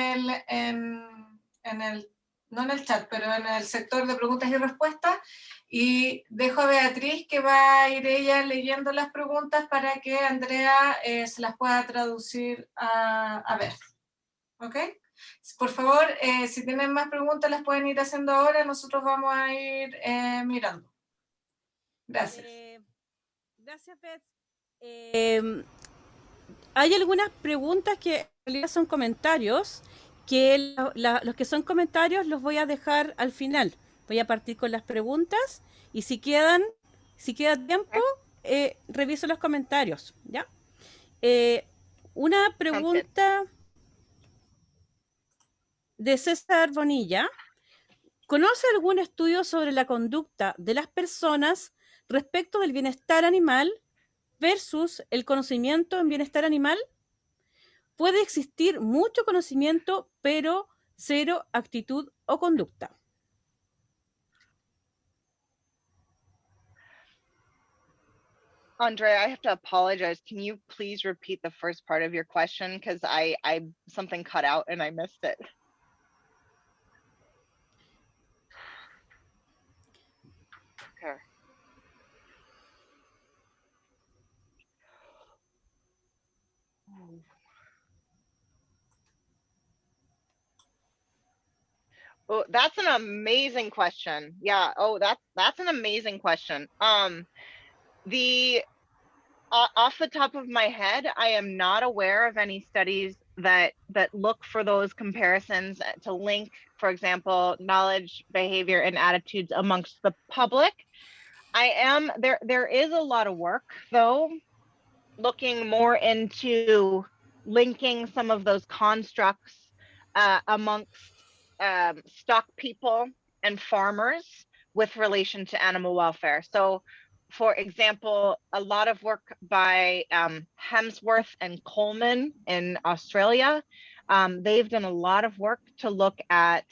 en el chat, pero en el sector de preguntas y respuestas. Y dejo a Beatriz que va a ir ella leyendo las preguntas para que Andrea se las pueda traducir a ver. ¿Ok? Por favor, si tienen más preguntas las pueden ir haciendo ahora, nosotros vamos a ir mirando. Gracias. Gracias, Beth. Hay algunas preguntas que en realidad son comentarios, que los que son comentarios los voy a dejar al final. Voy a partir con las preguntas y si queda tiempo, reviso los comentarios, ¿ya? Una pregunta de César Bonilla. ¿Conoce algún estudio sobre la conducta de las personas respecto del bienestar animal versus el conocimiento en bienestar animal? Puede existir mucho conocimiento, pero cero actitud o conducta. Andrea, I have to apologize. Can you please repeat the first part of your question? Because I something cut out and I missed it. Okay. Oh, that's an amazing question. Yeah. Oh, that's an amazing question. Off the top of my head, I am not aware of any studies that look for those comparisons to link, for example, knowledge, behavior, and attitudes amongst the public. There is a lot of work though, looking more into linking some of those constructs amongst stock people and farmers with relation to animal welfare. So, for example, a lot of work by Hemsworth and Coleman in Australia. They've done a lot of work to look at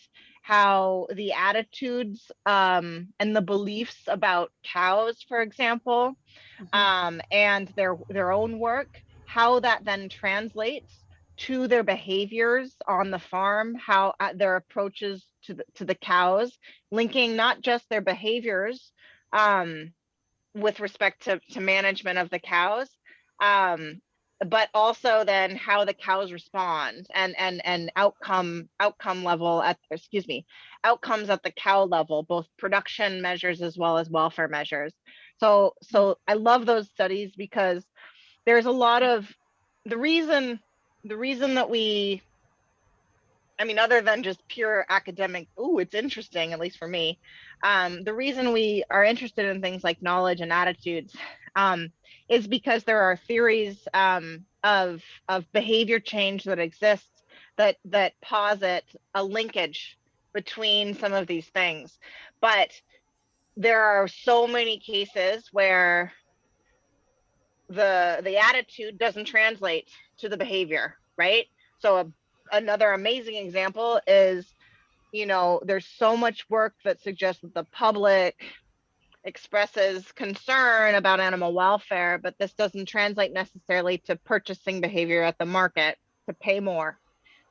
how the attitudes and the beliefs about cows, for example, and their own work, how that then translates to their behaviors on the farm, how their approaches to the cows, linking not just their behaviors with respect to management of the cows, but also then how the cows respond and outcomes at the cow level, both production measures as well as welfare measures. So I love those studies because there's a lot of the reason that we, I mean, other than just pure academic, it's interesting, at least for me, the reason we are interested in things like knowledge and attitudes is because there are theories of behavior change that exist that posit a linkage between some of these things. But there are so many cases where the attitude doesn't translate to the behavior, right? So another amazing example is, there's so much work that suggests that the public expresses concern about animal welfare, but this doesn't translate necessarily to purchasing behavior at the market to pay more.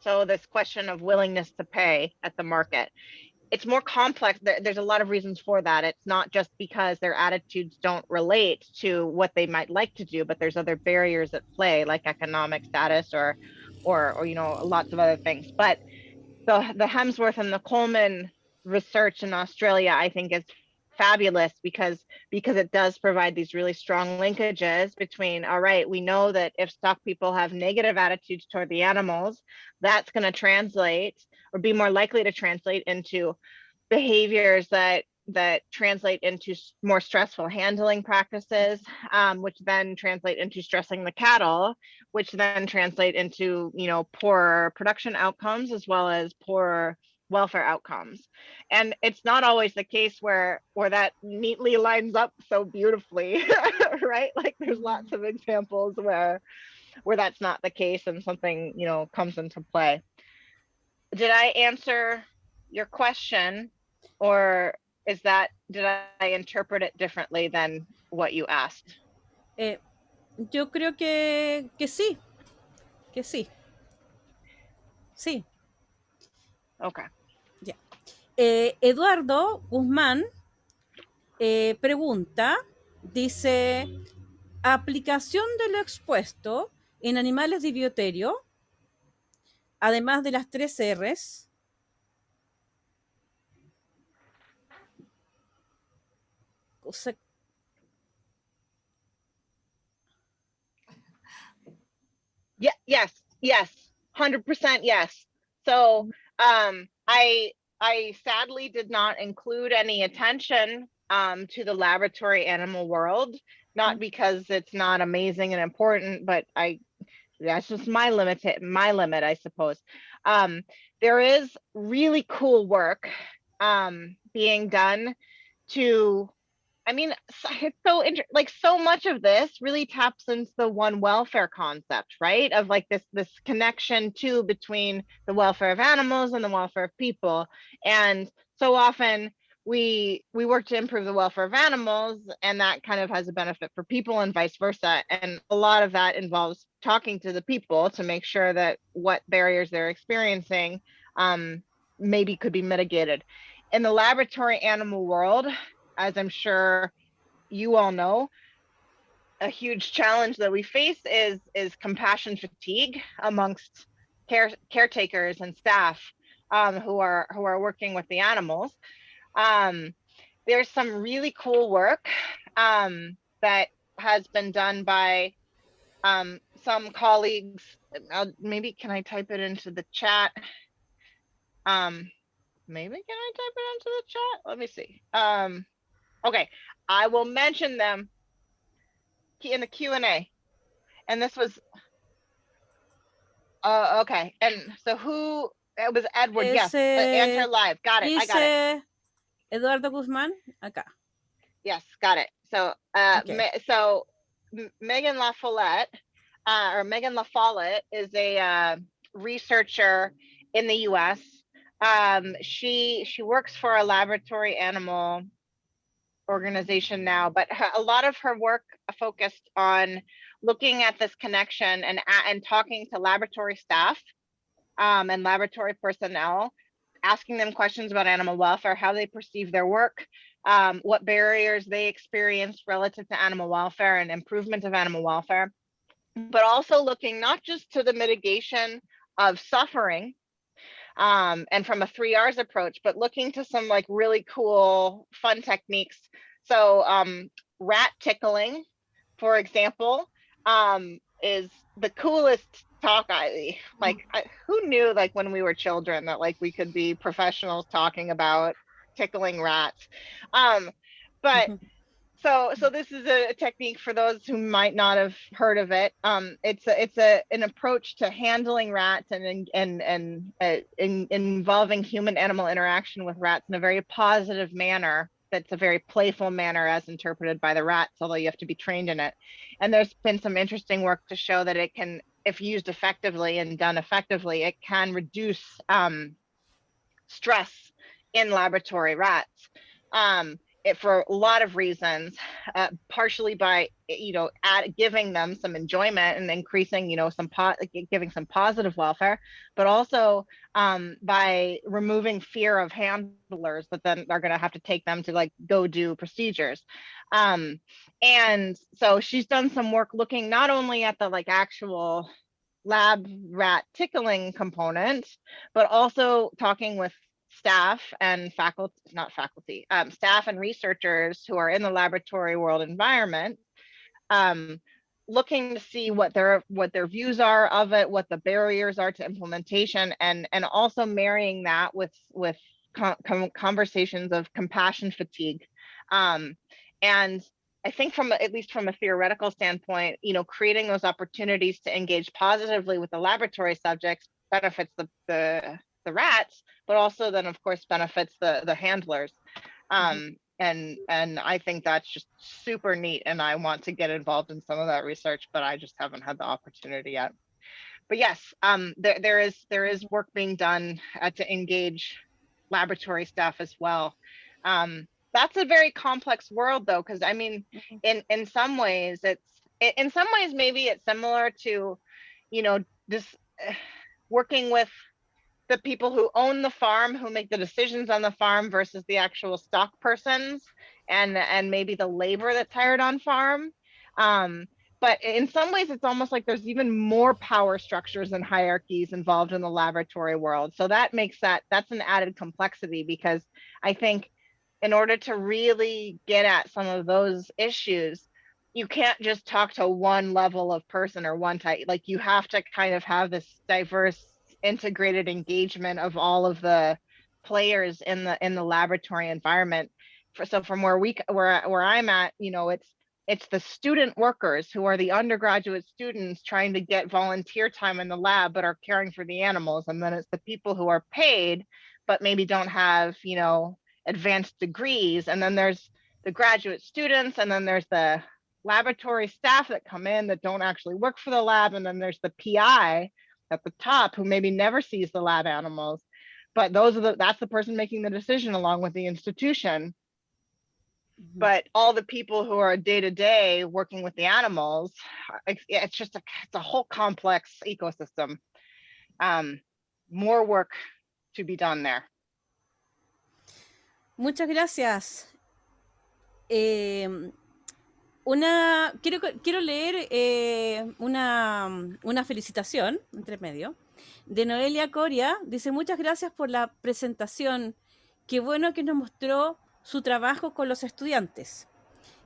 So this question of willingness to pay at the market, it's more complex. There's a lot of reasons for that. It's not just because their attitudes don't relate to what they might like to do, but there's other barriers at play, like economic status or lots of other things. But the Hemsworth and the Coleman research in Australia, I think, is fabulous because it does provide these really strong linkages between, all right, we know that if stock people have negative attitudes toward the animals, that's going to translate or be more likely to translate into behaviors that translate into more stressful handling practices, which then translate into stressing the cattle, which then translate into, you know, poorer production outcomes as well as poorer welfare outcomes. And it's not always the case where that neatly lines up so beautifully, right? Like there's lots of examples where that's not the case and something, you know, comes into play. Did I answer your question, or did I interpret it differently than what you asked? Yo creo que sí, que sí. Sí. Okay. Ya. Eduardo Guzmán pregunta, dice, aplicación de lo expuesto en animales de bioterio, además de las 3 R's. O sea, yeah, yes, 100% yes. So I sadly did not include any attention to the laboratory animal world, not because it's not amazing and important, but that's just my limit, I suppose. There is really cool work being done to, I mean, it's so like so much of this really taps into the one welfare concept, right? Of like this connection too between the welfare of animals and the welfare of people. And so often we work to improve the welfare of animals, and that kind of has a benefit for people and vice versa. And a lot of that involves talking to the people to make sure that what barriers they're experiencing maybe could be mitigated. In the laboratory animal world, as I'm sure you all know, a huge challenge that we face is compassion fatigue amongst caretakers and staff who are working with the animals. There's some really cool work that has been done by some colleagues. Maybe can I type it into the chat? Maybe can I type it into the chat? Let me see. Okay, I will mention them in the Q&A. And this was, okay. And so who, it was Edward, yes, enter live. Got it, I got it. Eduardo Guzmán, acá. Yes, got it. So, Okay. so Megan LaFollette, is a researcher in the US. She works for a laboratory animal organization now, but a lot of her work focused on looking at this connection and talking to laboratory staff and laboratory personnel, asking them questions about animal welfare, how they perceive their work, what barriers they experience relative to animal welfare and improvement of animal welfare, but also looking not just to the mitigation of suffering and from a 3 R's approach, but looking to some like really cool, fun techniques. So rat tickling, for example, is the coolest talk. Who knew like when we were children that like we could be professionals talking about tickling rats? But so this is a technique for those who might not have heard of it. It's an approach to handling rats and involving human animal interaction with rats in a very positive manner. That's a very playful manner as interpreted by the rats, although you have to be trained in it. And there's been some interesting work to show that it can, if used effectively and done effectively, it can reduce stress in laboratory rats. For a lot of reasons, partially by giving them some enjoyment and increasing giving some positive welfare, but also by removing fear of handlers that then are going to have to take them to like go do procedures. And so she's done some work looking not only at the like actual lab rat tickling component, but also talking with staff and staff and researchers who are in the laboratory world environment, looking to see what their views are of it, what the barriers are to implementation, and also marrying that with conversations of compassion fatigue. And I think at least from a theoretical standpoint, creating those opportunities to engage positively with the laboratory subjects benefits the rats, but also then of course benefits the handlers. And I think that's just super neat, and I want to get involved in some of that research, but I just haven't had the opportunity yet. But yes, there is work being done to engage laboratory staff as well. That's a very complex world though, because I mean, in some ways maybe it's similar to, this working with the people who own the farm, who make the decisions on the farm versus the actual stock persons and maybe the labor that's hired on farm. But in some ways, it's almost like there's even more power structures and hierarchies involved in the laboratory world. So that makes that's an added complexity, because I think in order to really get at some of those issues, you can't just talk to one level of person or one type. Like, you have to kind of have this diverse, integrated engagement of all of the players in the laboratory environment. So from where I'm at, it's the student workers who are the undergraduate students trying to get volunteer time in the lab but are caring for the animals, and then it's the people who are paid but maybe don't have advanced degrees, and then there's the graduate students, and then there's the laboratory staff that come in that don't actually work for the lab, and then there's the PI at the top who maybe never sees the lab animals, but that's the person making the decision along with the institution. But all the people who are day-to-day working with the animals, it's a whole complex ecosystem. More work to be done there. Muchas gracias. Quiero leer una felicitación, entre medio, de Noelia Coria. Dice: muchas gracias por la presentación. Qué bueno que nos mostró su trabajo con los estudiantes.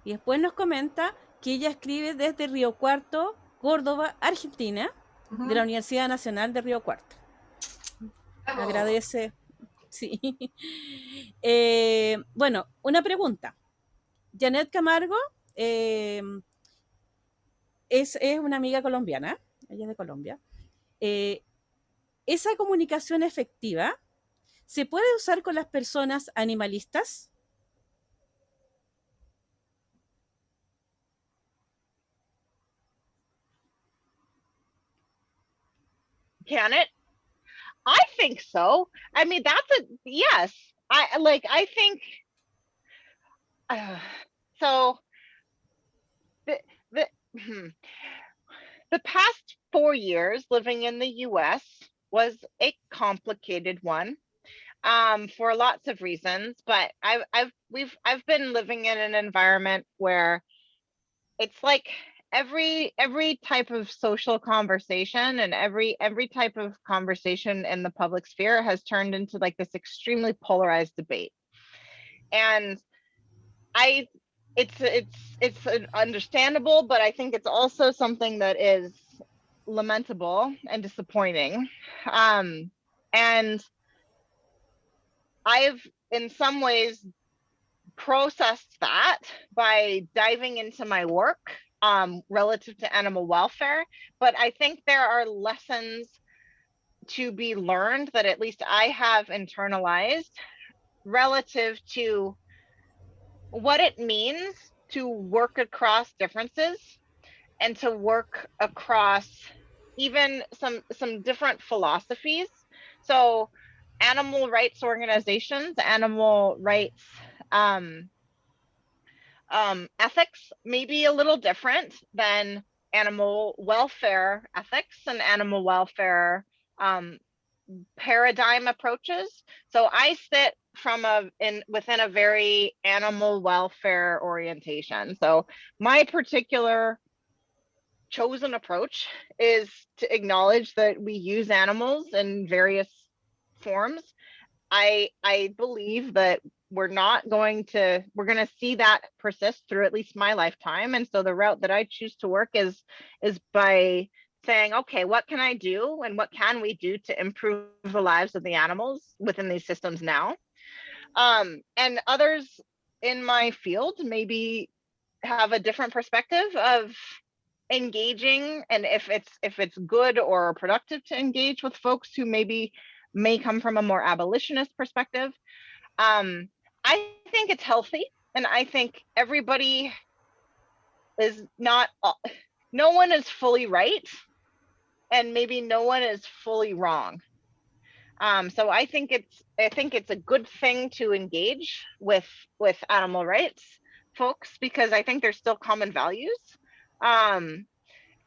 Y después nos comenta que ella escribe desde Río Cuarto, Córdoba, Argentina, de la Universidad Nacional de Río Cuarto. Agradece. Sí. Bueno, una pregunta. Janet Camargo es una amiga colombiana, ella es de Colombia. ¿Esa comunicación efectiva se puede usar con las personas animalistas? Can it? I think so. I mean, yes. I think so. The past 4 years living in the US was a complicated one, for lots of reasons, but I've been living in an environment where it's like every type of social conversation and every type of conversation in the public sphere has turned into like this extremely polarized debate. And it's understandable, but I think it's also something that is lamentable and disappointing. And I've in some ways processed that by diving into my work relative to animal welfare, but I think there are lessons to be learned that at least I have internalized relative to what it means to work across differences and to work across even some different philosophies. So animal rights organizations, animal rights ethics may be a little different than animal welfare ethics and animal welfare paradigm approaches. So I sit within a very animal welfare orientation. So my particular chosen approach is to acknowledge that we use animals in various forms. I believe that we're going to see that persist through at least my lifetime. And so the route that I choose to work is by saying, okay, what can I do and what can we do to improve the lives of the animals within these systems now? And others in my field maybe have a different perspective of engaging, and if it's good or productive to engage with folks who may come from a more abolitionist perspective. I think it's healthy, and I think everybody is not, no one is fully right, and maybe no one is fully wrong. So I think it's a good thing to engage with animal rights folks, because I think there's still common values. And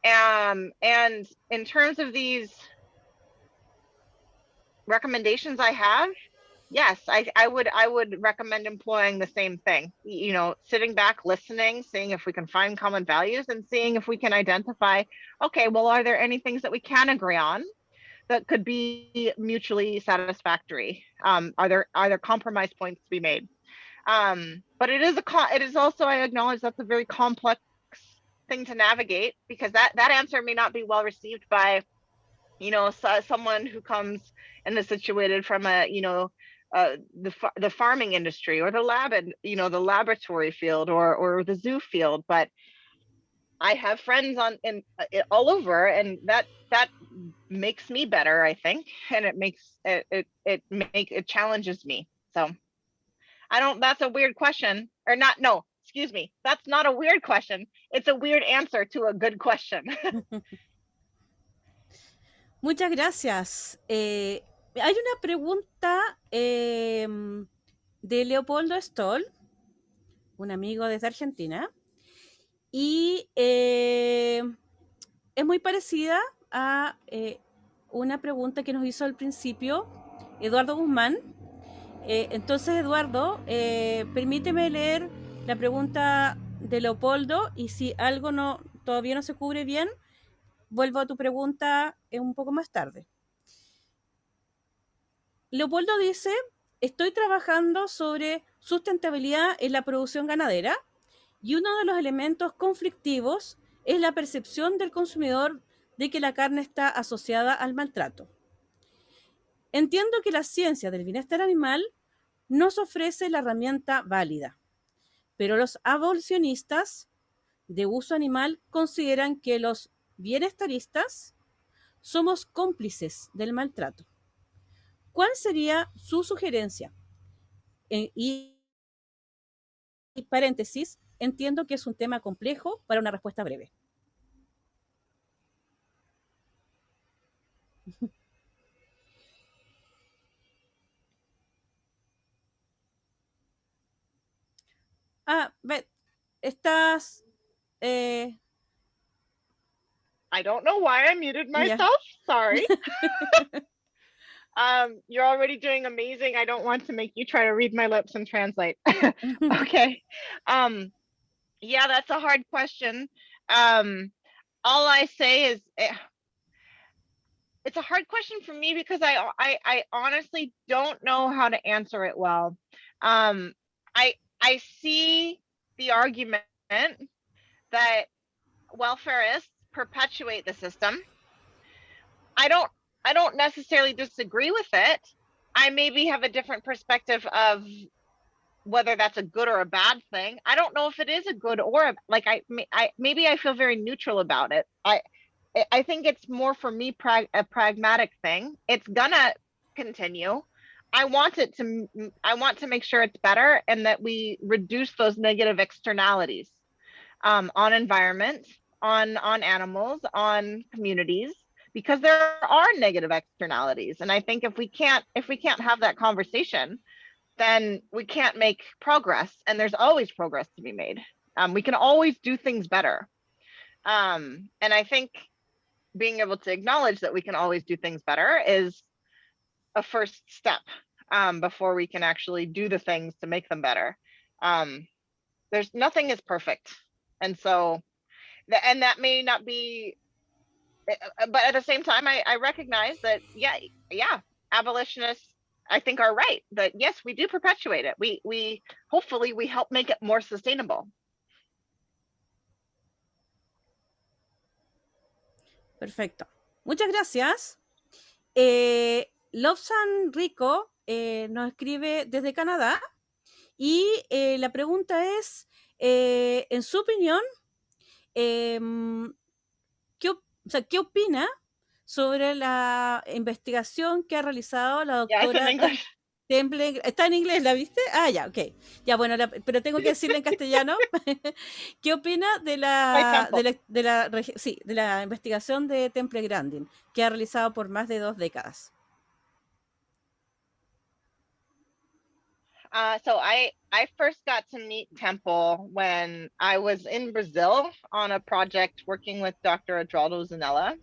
in terms of these recommendations I have, yes, I would recommend employing the same thing. You know, sitting back, listening, seeing if we can find common values, and seeing if we can identify, okay, well, are there any things that we can agree on that could be mutually satisfactory? Are there compromise points to be made? But it is also, I acknowledge that's a very complex thing to navigate, because that answer may not be well received by, you know, someone who comes and is situated from a, you know, the farming industry, or the the laboratory field, or the zoo field. But I have friends all over, and that makes me better, I think, and it challenges me. So that's a weird question, or not. No, excuse me, that's not a weird question. It's a weird answer to a good question. Muchas gracias. Hay una pregunta de Leopoldo Stoll, un amigo desde Argentina, y es muy parecida a una pregunta que nos hizo al principio Eduardo Guzmán. Entonces, Eduardo, permíteme leer la pregunta de Leopoldo, y si algo todavía no se cubre bien, vuelvo a tu pregunta un poco más tarde. Leopoldo dice: estoy trabajando sobre sustentabilidad en la producción ganadera, y uno de los elementos conflictivos es la percepción del consumidor de que la carne está asociada al maltrato. Entiendo que la ciencia del bienestar animal nos ofrece la herramienta válida, pero los abolicionistas de uso animal consideran que los bienestaristas somos cómplices del maltrato. ¿Cuál sería su sugerencia? Y paréntesis, entiendo que es un tema complejo para una respuesta breve. Beth, estás... I don't know why I muted myself. Yeah. Sorry. You're already doing amazing. I don't want to make you try to read my lips and translate. Okay. Yeah, that's a hard question. All I say is it's a hard question for me, because I honestly don't know how to answer it well. I see the argument that welfareists perpetuate the system. I don't necessarily disagree with it. I maybe have a different perspective of whether that's a good or a bad thing. I don't know if it is a good or maybe I feel very neutral about it. I think it's more for me a pragmatic thing. It's gonna continue. I want to make sure it's better, and that we reduce those negative externalities on environment, on animals, on communities, because there are negative externalities. And I think if we can't have that conversation, then we can't make progress, and there's always progress to be made. We can always do things better. And I think being able to acknowledge that we can always do things better is a first step before we can actually do the things to make them better. There's nothing is perfect. And so, and that may not be, but at the same time, I recognize that, yeah, abolitionists I think are right, that yes, we do perpetuate it. We hopefully we help make it more sustainable. Perfecto. Muchas gracias. Lobsan Rico nos escribe desde Canadá y la pregunta es, en su opinión, ¿qué opina sobre la investigación que ha realizado la doctora Temple? ¿Está en inglés? ¿La viste? Ah, ya, ok. Ya, bueno, pero tengo que decirle en castellano. ¿Qué opina de la investigación de Temple Grandin, que ha realizado por más de 2 décadas? So I first got to meet Temple when I was in Brazil on a project working with Dr. Adraldo Zanella.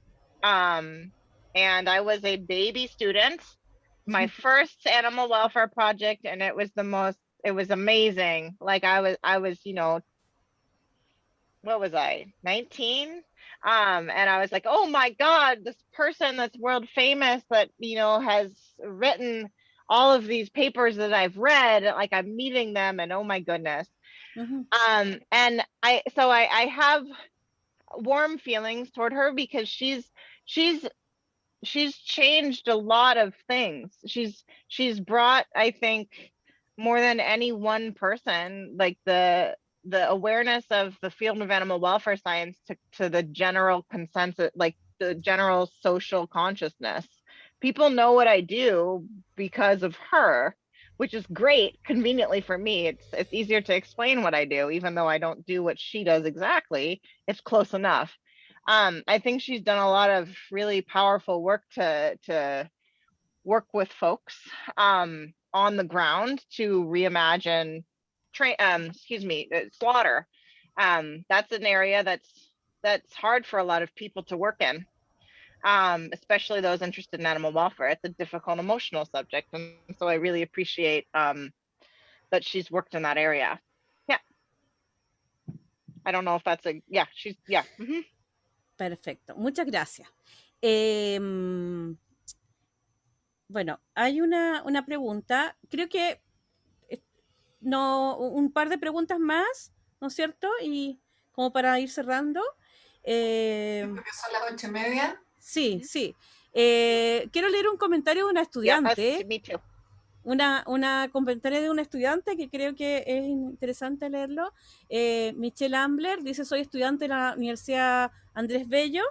And I was a baby student, my first animal welfare project, and it was amazing. Like I was, you know, what was I, 19? And I was like, oh my God, this person that's world famous that, you know, has written all of these papers that I've read, like I'm meeting them, and oh my goodness. And I have warm feelings toward her because she's changed a lot of things. She's brought, I think, more than any one person, like the awareness of the field of animal welfare science to the general consensus, like the general social consciousness. People know what I do because of her, which is great, conveniently for me. It's easier to explain what I do, even though I don't do what she does exactly. It's close enough. I think she's done a lot of really powerful work to work with folks on the ground to reimagine slaughter. That's an area that's hard for a lot of people to work in, especially those interested in animal welfare. It's a difficult emotional subject, and so I really appreciate that she's worked in that area. Yeah, I don't know if that's Perfecto, muchas gracias. Bueno, hay una pregunta, creo que un par de preguntas más, ¿no es cierto? Y como para ir cerrando. Creo que son las 8:30. Sí, sí. Quiero leer un comentario de una estudiante. Me too. Una comentario de una estudiante que creo que es interesante leerlo. Michelle Ambler dice: soy estudiante de la Universidad Andrés Bello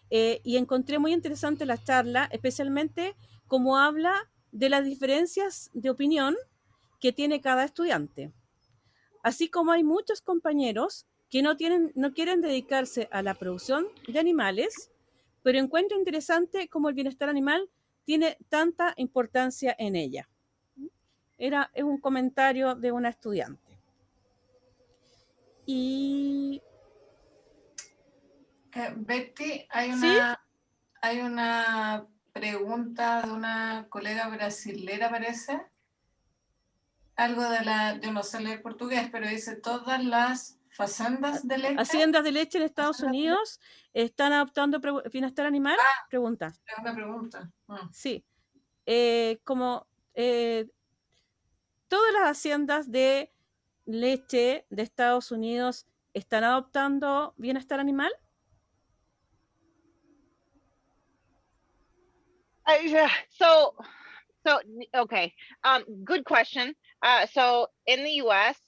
y encontré muy interesante la charla, especialmente como habla de las diferencias de opinión que tiene cada estudiante. Así como hay muchos compañeros que no quieren dedicarse a la producción de animales, pero encuentro interesante cómo el bienestar animal tiene tanta importancia en ella. Es un comentario de una estudiante. Y Betty, ¿sí? hay una pregunta de una colega brasilera, parece. Algo yo no sé leer portugués, pero dice: todas las facendas de leche. Haciendas de leche en Estados Unidos están adoptando bienestar animal. Pregunta. Es una pregunta. Sí. Todas las haciendas de leche de Estados Unidos están adoptando bienestar animal. Okay. Good question. So in the U.S.,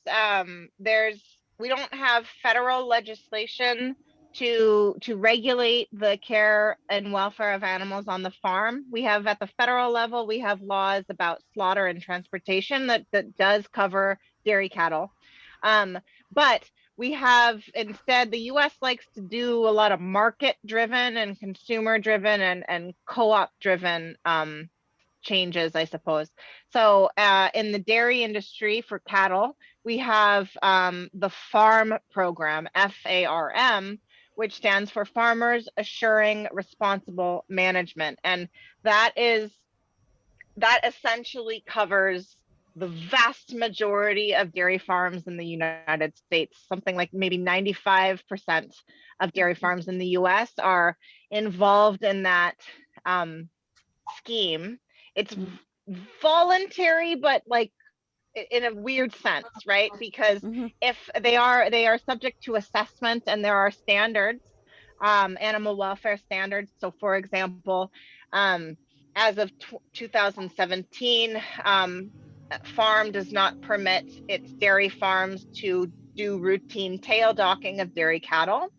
we don't have federal legislation to regulate the care and welfare of animals on the farm. We have, at the federal level, we have laws about slaughter and transportation that does cover dairy cattle. But we have, instead, the U.S. likes to do a lot of market-driven and consumer-driven and co-op-driven changes, I suppose. So in the dairy industry for cattle, we have the FARM program, FARM, which stands for Farmers Assuring Responsible Management. And that essentially covers the vast majority of dairy farms in the United States. Something like maybe 95% of dairy farms in the US are involved in that scheme. voluntary, but like in a weird sense, right? Because if they are subject to assessment, and there are standards, animal welfare standards. So for example, as of 2017, farm does not permit its dairy farms to do routine tail docking of dairy cattle.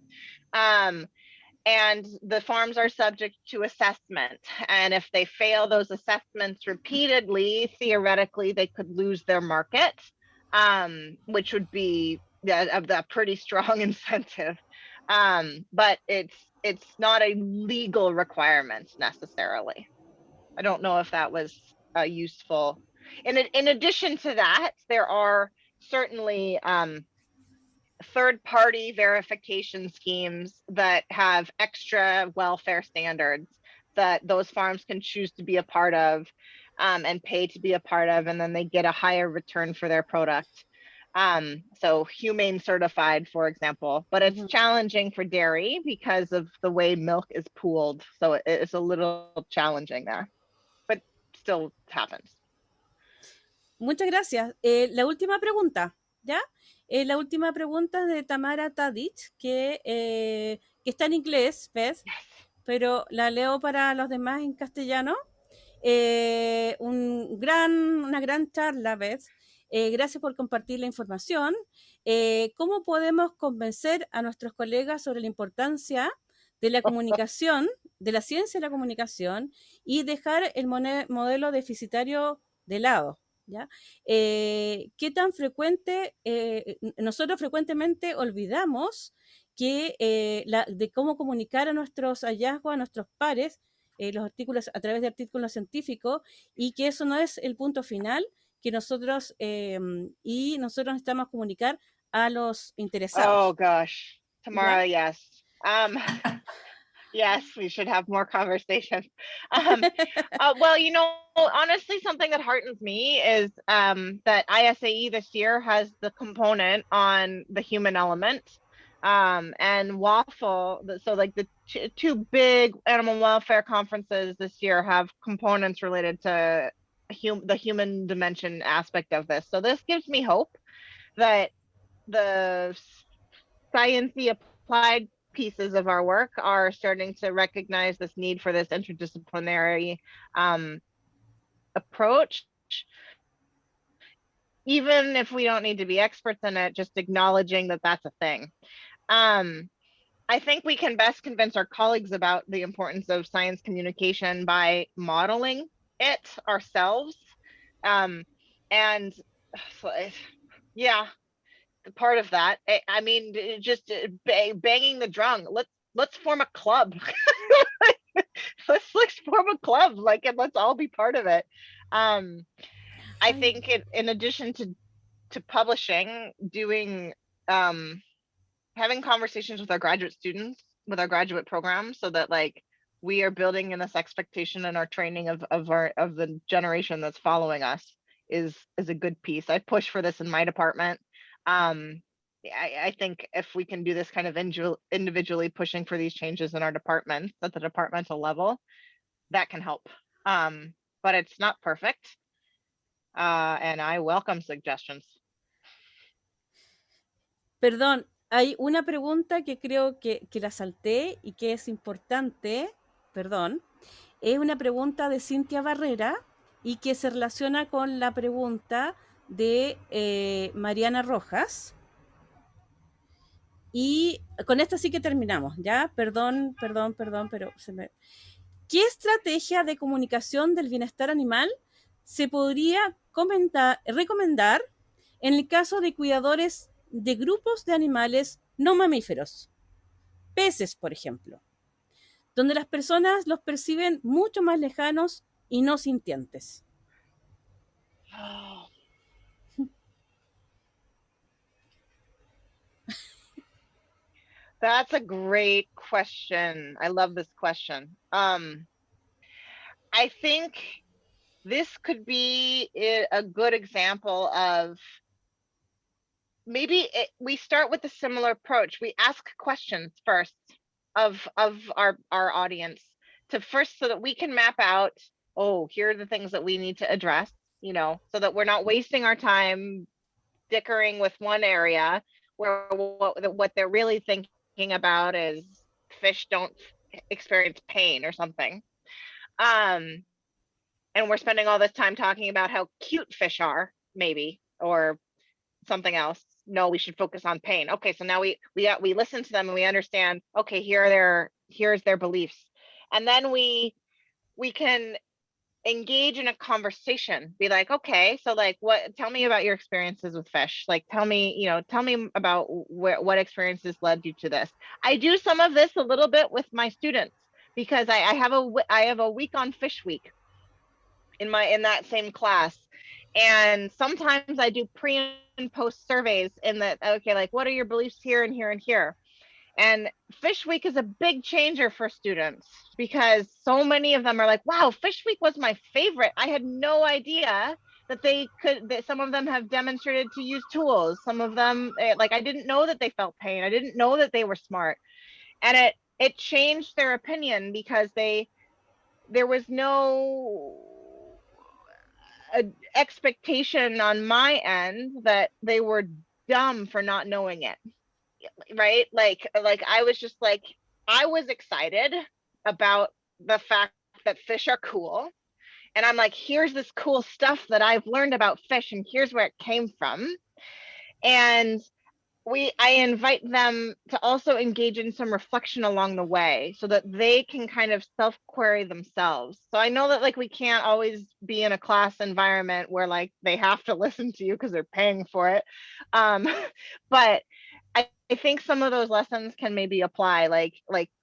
And the farms are subject to assessment. And if they fail those assessments repeatedly, theoretically, they could lose their market, which would be a pretty strong incentive. But it's not a legal requirement necessarily. I don't know if that was useful. In addition to that, there are certainly third-party verification schemes that have extra welfare standards that those farms can choose to be a part of, and pay to be a part of, and then they get a higher return for their product. So humane certified, for example, but it's challenging for dairy because of the way milk is pooled. So it's a little challenging there, but still happens. Muchas gracias. La última pregunta, ¿ya? La última pregunta es de Tamara Tadic, que está en inglés, ¿ves? Pero la leo para los demás en castellano. Una gran charla, ¿ves? Gracias por compartir la información. ¿Cómo podemos convencer a nuestros colegas sobre la importancia de la comunicación, de la ciencia de la comunicación, y dejar el modelo deficitario de lado? ¿Ya? ¿Qué tan frecuente? Nosotros frecuentemente olvidamos de cómo comunicar a nuestros hallazgos, a nuestros pares, los artículos a través de artículos científicos, y que eso no es el punto final, que nosotros necesitamos comunicar a los interesados. Oh gosh, Tamara, ¿ya? Yes. Yes, we should have more conversation. Well, you know, honestly, something that heartens me is that ISAE this year has the component on the human element. And Waffle, so like the two big animal welfare conferences this year have components related to the human dimension aspect of this. So this gives me hope that the science-y applied pieces of our work are starting to recognize this need for this interdisciplinary approach. Even if we don't need to be experts in it, just acknowledging that that's a thing. I think we can best convince our colleagues about the importance of science communication by modeling it ourselves. And yeah, part of that, I mean, just banging the drum. Let's form a club. let's form a club, like, and let's all be part of it. I think in addition to publishing, doing having conversations with our graduate students, with our graduate program, so that like we are building in this expectation and our training of the generation that's following us is a good piece. I push for this in my department. I think if we can do this kind of individually pushing for these changes in our departments at the departmental level, that can help. But it's not perfect. And I welcome suggestions. Perdón, hay una pregunta que creo que la salté y que es importante, perdón. Es una pregunta de Cintia Barrera y que se relaciona con la pregunta de Mariana Rojas. Y con esta sí que terminamos, ¿ya? Perdón, pero ¿qué estrategia de comunicación del bienestar animal se podría recomendar en el caso de cuidadores de grupos de animales no mamíferos? Peces, por ejemplo, donde las personas los perciben mucho más lejanos y no sintientes. That's a great question. I love this question. I think this could be a good example of maybe we start with a similar approach. We ask questions first of our audience so that we can map out oh, here are the things that we need to address, you know, so that we're not wasting our time dickering with one area where what they're really thinking about is fish don't experience pain or something. And we're spending all this time talking about how cute fish are, maybe, or something else. No, we should focus on pain. Okay, so now we listen to them and we understand, okay, here's their beliefs. And then we can engage in a conversation, be like, okay, so like, tell me about your experiences with fish. Like, tell me about what experiences led you to this. I do some of this a little bit with my students because I have a week on fish week in that same class. And sometimes I do pre and post surveys in that, okay, like, what are your beliefs here and here and here? And Fish Week is a big changer for students because so many of them are like, wow, Fish Week was my favorite. I had no idea that some of them have demonstrated to use tools. Some of them, like, I didn't know that they felt pain. I didn't know that they were smart. And it changed their opinion because there was no expectation on my end that they were dumb for not knowing it, right? Like I was just like, I was excited about the fact that fish are cool, and I'm like, here's this cool stuff that I've learned about fish and here's where it came from. And I invite them to also engage in some reflection along the way so that they can kind of self-query themselves. So I know that like we can't always be in a class environment where like they have to listen to you because they're paying for it. But I think some of those lessons can maybe apply, like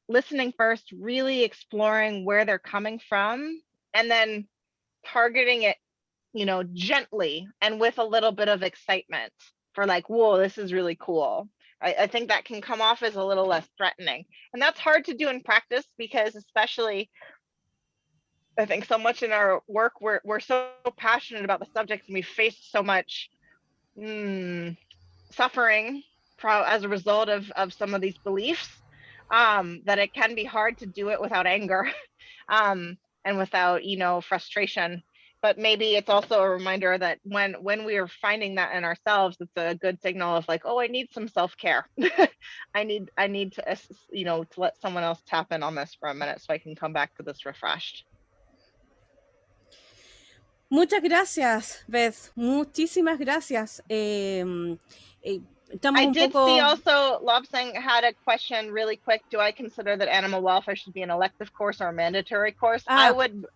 listening first, really exploring where they're coming from, and then targeting it, you know, gently and with a little bit of excitement. For like, whoa, this is really cool. I think that can come off as a little less threatening. And that's hard to do in practice because especially, I think so much in our work, we're so passionate about the subject and we face so much suffering as a result of some of these beliefs that it can be hard to do it without anger and without, you know, frustration. But maybe it's also a reminder that when we are finding that in ourselves, it's a good signal of like, oh, I need some self-care. I need to, you know, to let someone else tap in on this for a minute so I can come back to this refreshed. Muchas gracias, Beth. Muchísimas gracias. I did see also, Lobsang had a question really quick. Do I consider that animal welfare should be an elective course or a mandatory course? I want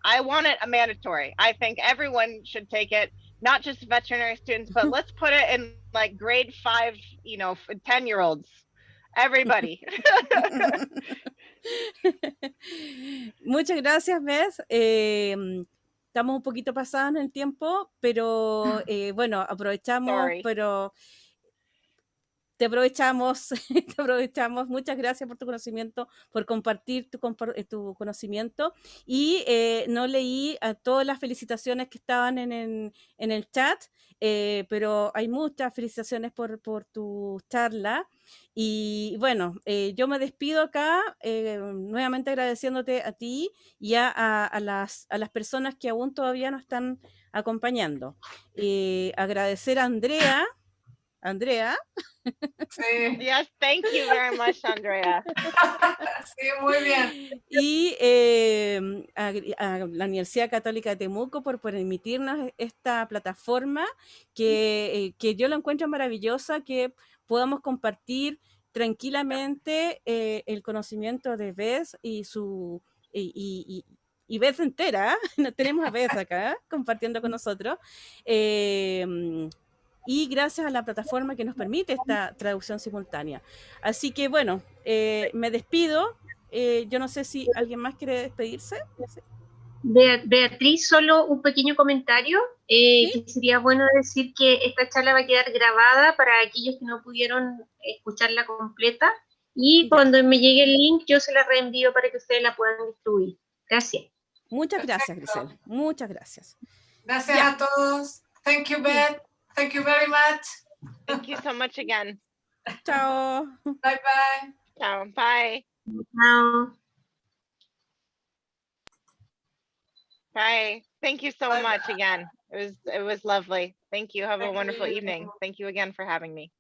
it a mandatory. I think everyone should take it, not just veterinary students, but let's put it in like grade 5, you know, 10-year-olds, everybody. Muchas gracias, Beth. Estamos un poquito pasadas en el tiempo, pero bueno, aprovechamos, Sorry. pero te aprovechamos. Muchas gracias por tu conocimiento, por compartir tu conocimiento. Y no leí a todas las felicitaciones que estaban en el chat, pero hay muchas felicitaciones por tu charla. Y bueno, yo me despido acá, nuevamente agradeciéndote a ti y a las personas que aún todavía nos están acompañando. Agradecer a Andrea. Sí. Yes, thank you very much, Andrea. Sí, muy bien. Y a la Universidad Católica de Temuco por permitirnos esta plataforma que yo la encuentro maravillosa, que podamos compartir tranquilamente el conocimiento de Beth y Beth entera. No tenemos a Beth acá compartiendo con nosotros. Y gracias a la plataforma que nos permite esta traducción simultánea. Así que bueno, me despido. Yo no sé si alguien más quiere despedirse. Beatriz, solo un pequeño comentario, ¿Sí? que sería bueno decir que esta charla va a quedar grabada para aquellos que no pudieron escucharla completa, y cuando me llegue el link yo se la reenvío para que ustedes la puedan distribuir. Gracias. Muchas gracias, Grisel. Muchas gracias. Gracias a todos. Thank you, Beth. Thank you very much. Thank you so much again. Chao. Bye bye. Ciao. Bye. Chao. Bye. Thank you so much again. It was lovely. Thank you. Have a wonderful evening. Thank you again for having me.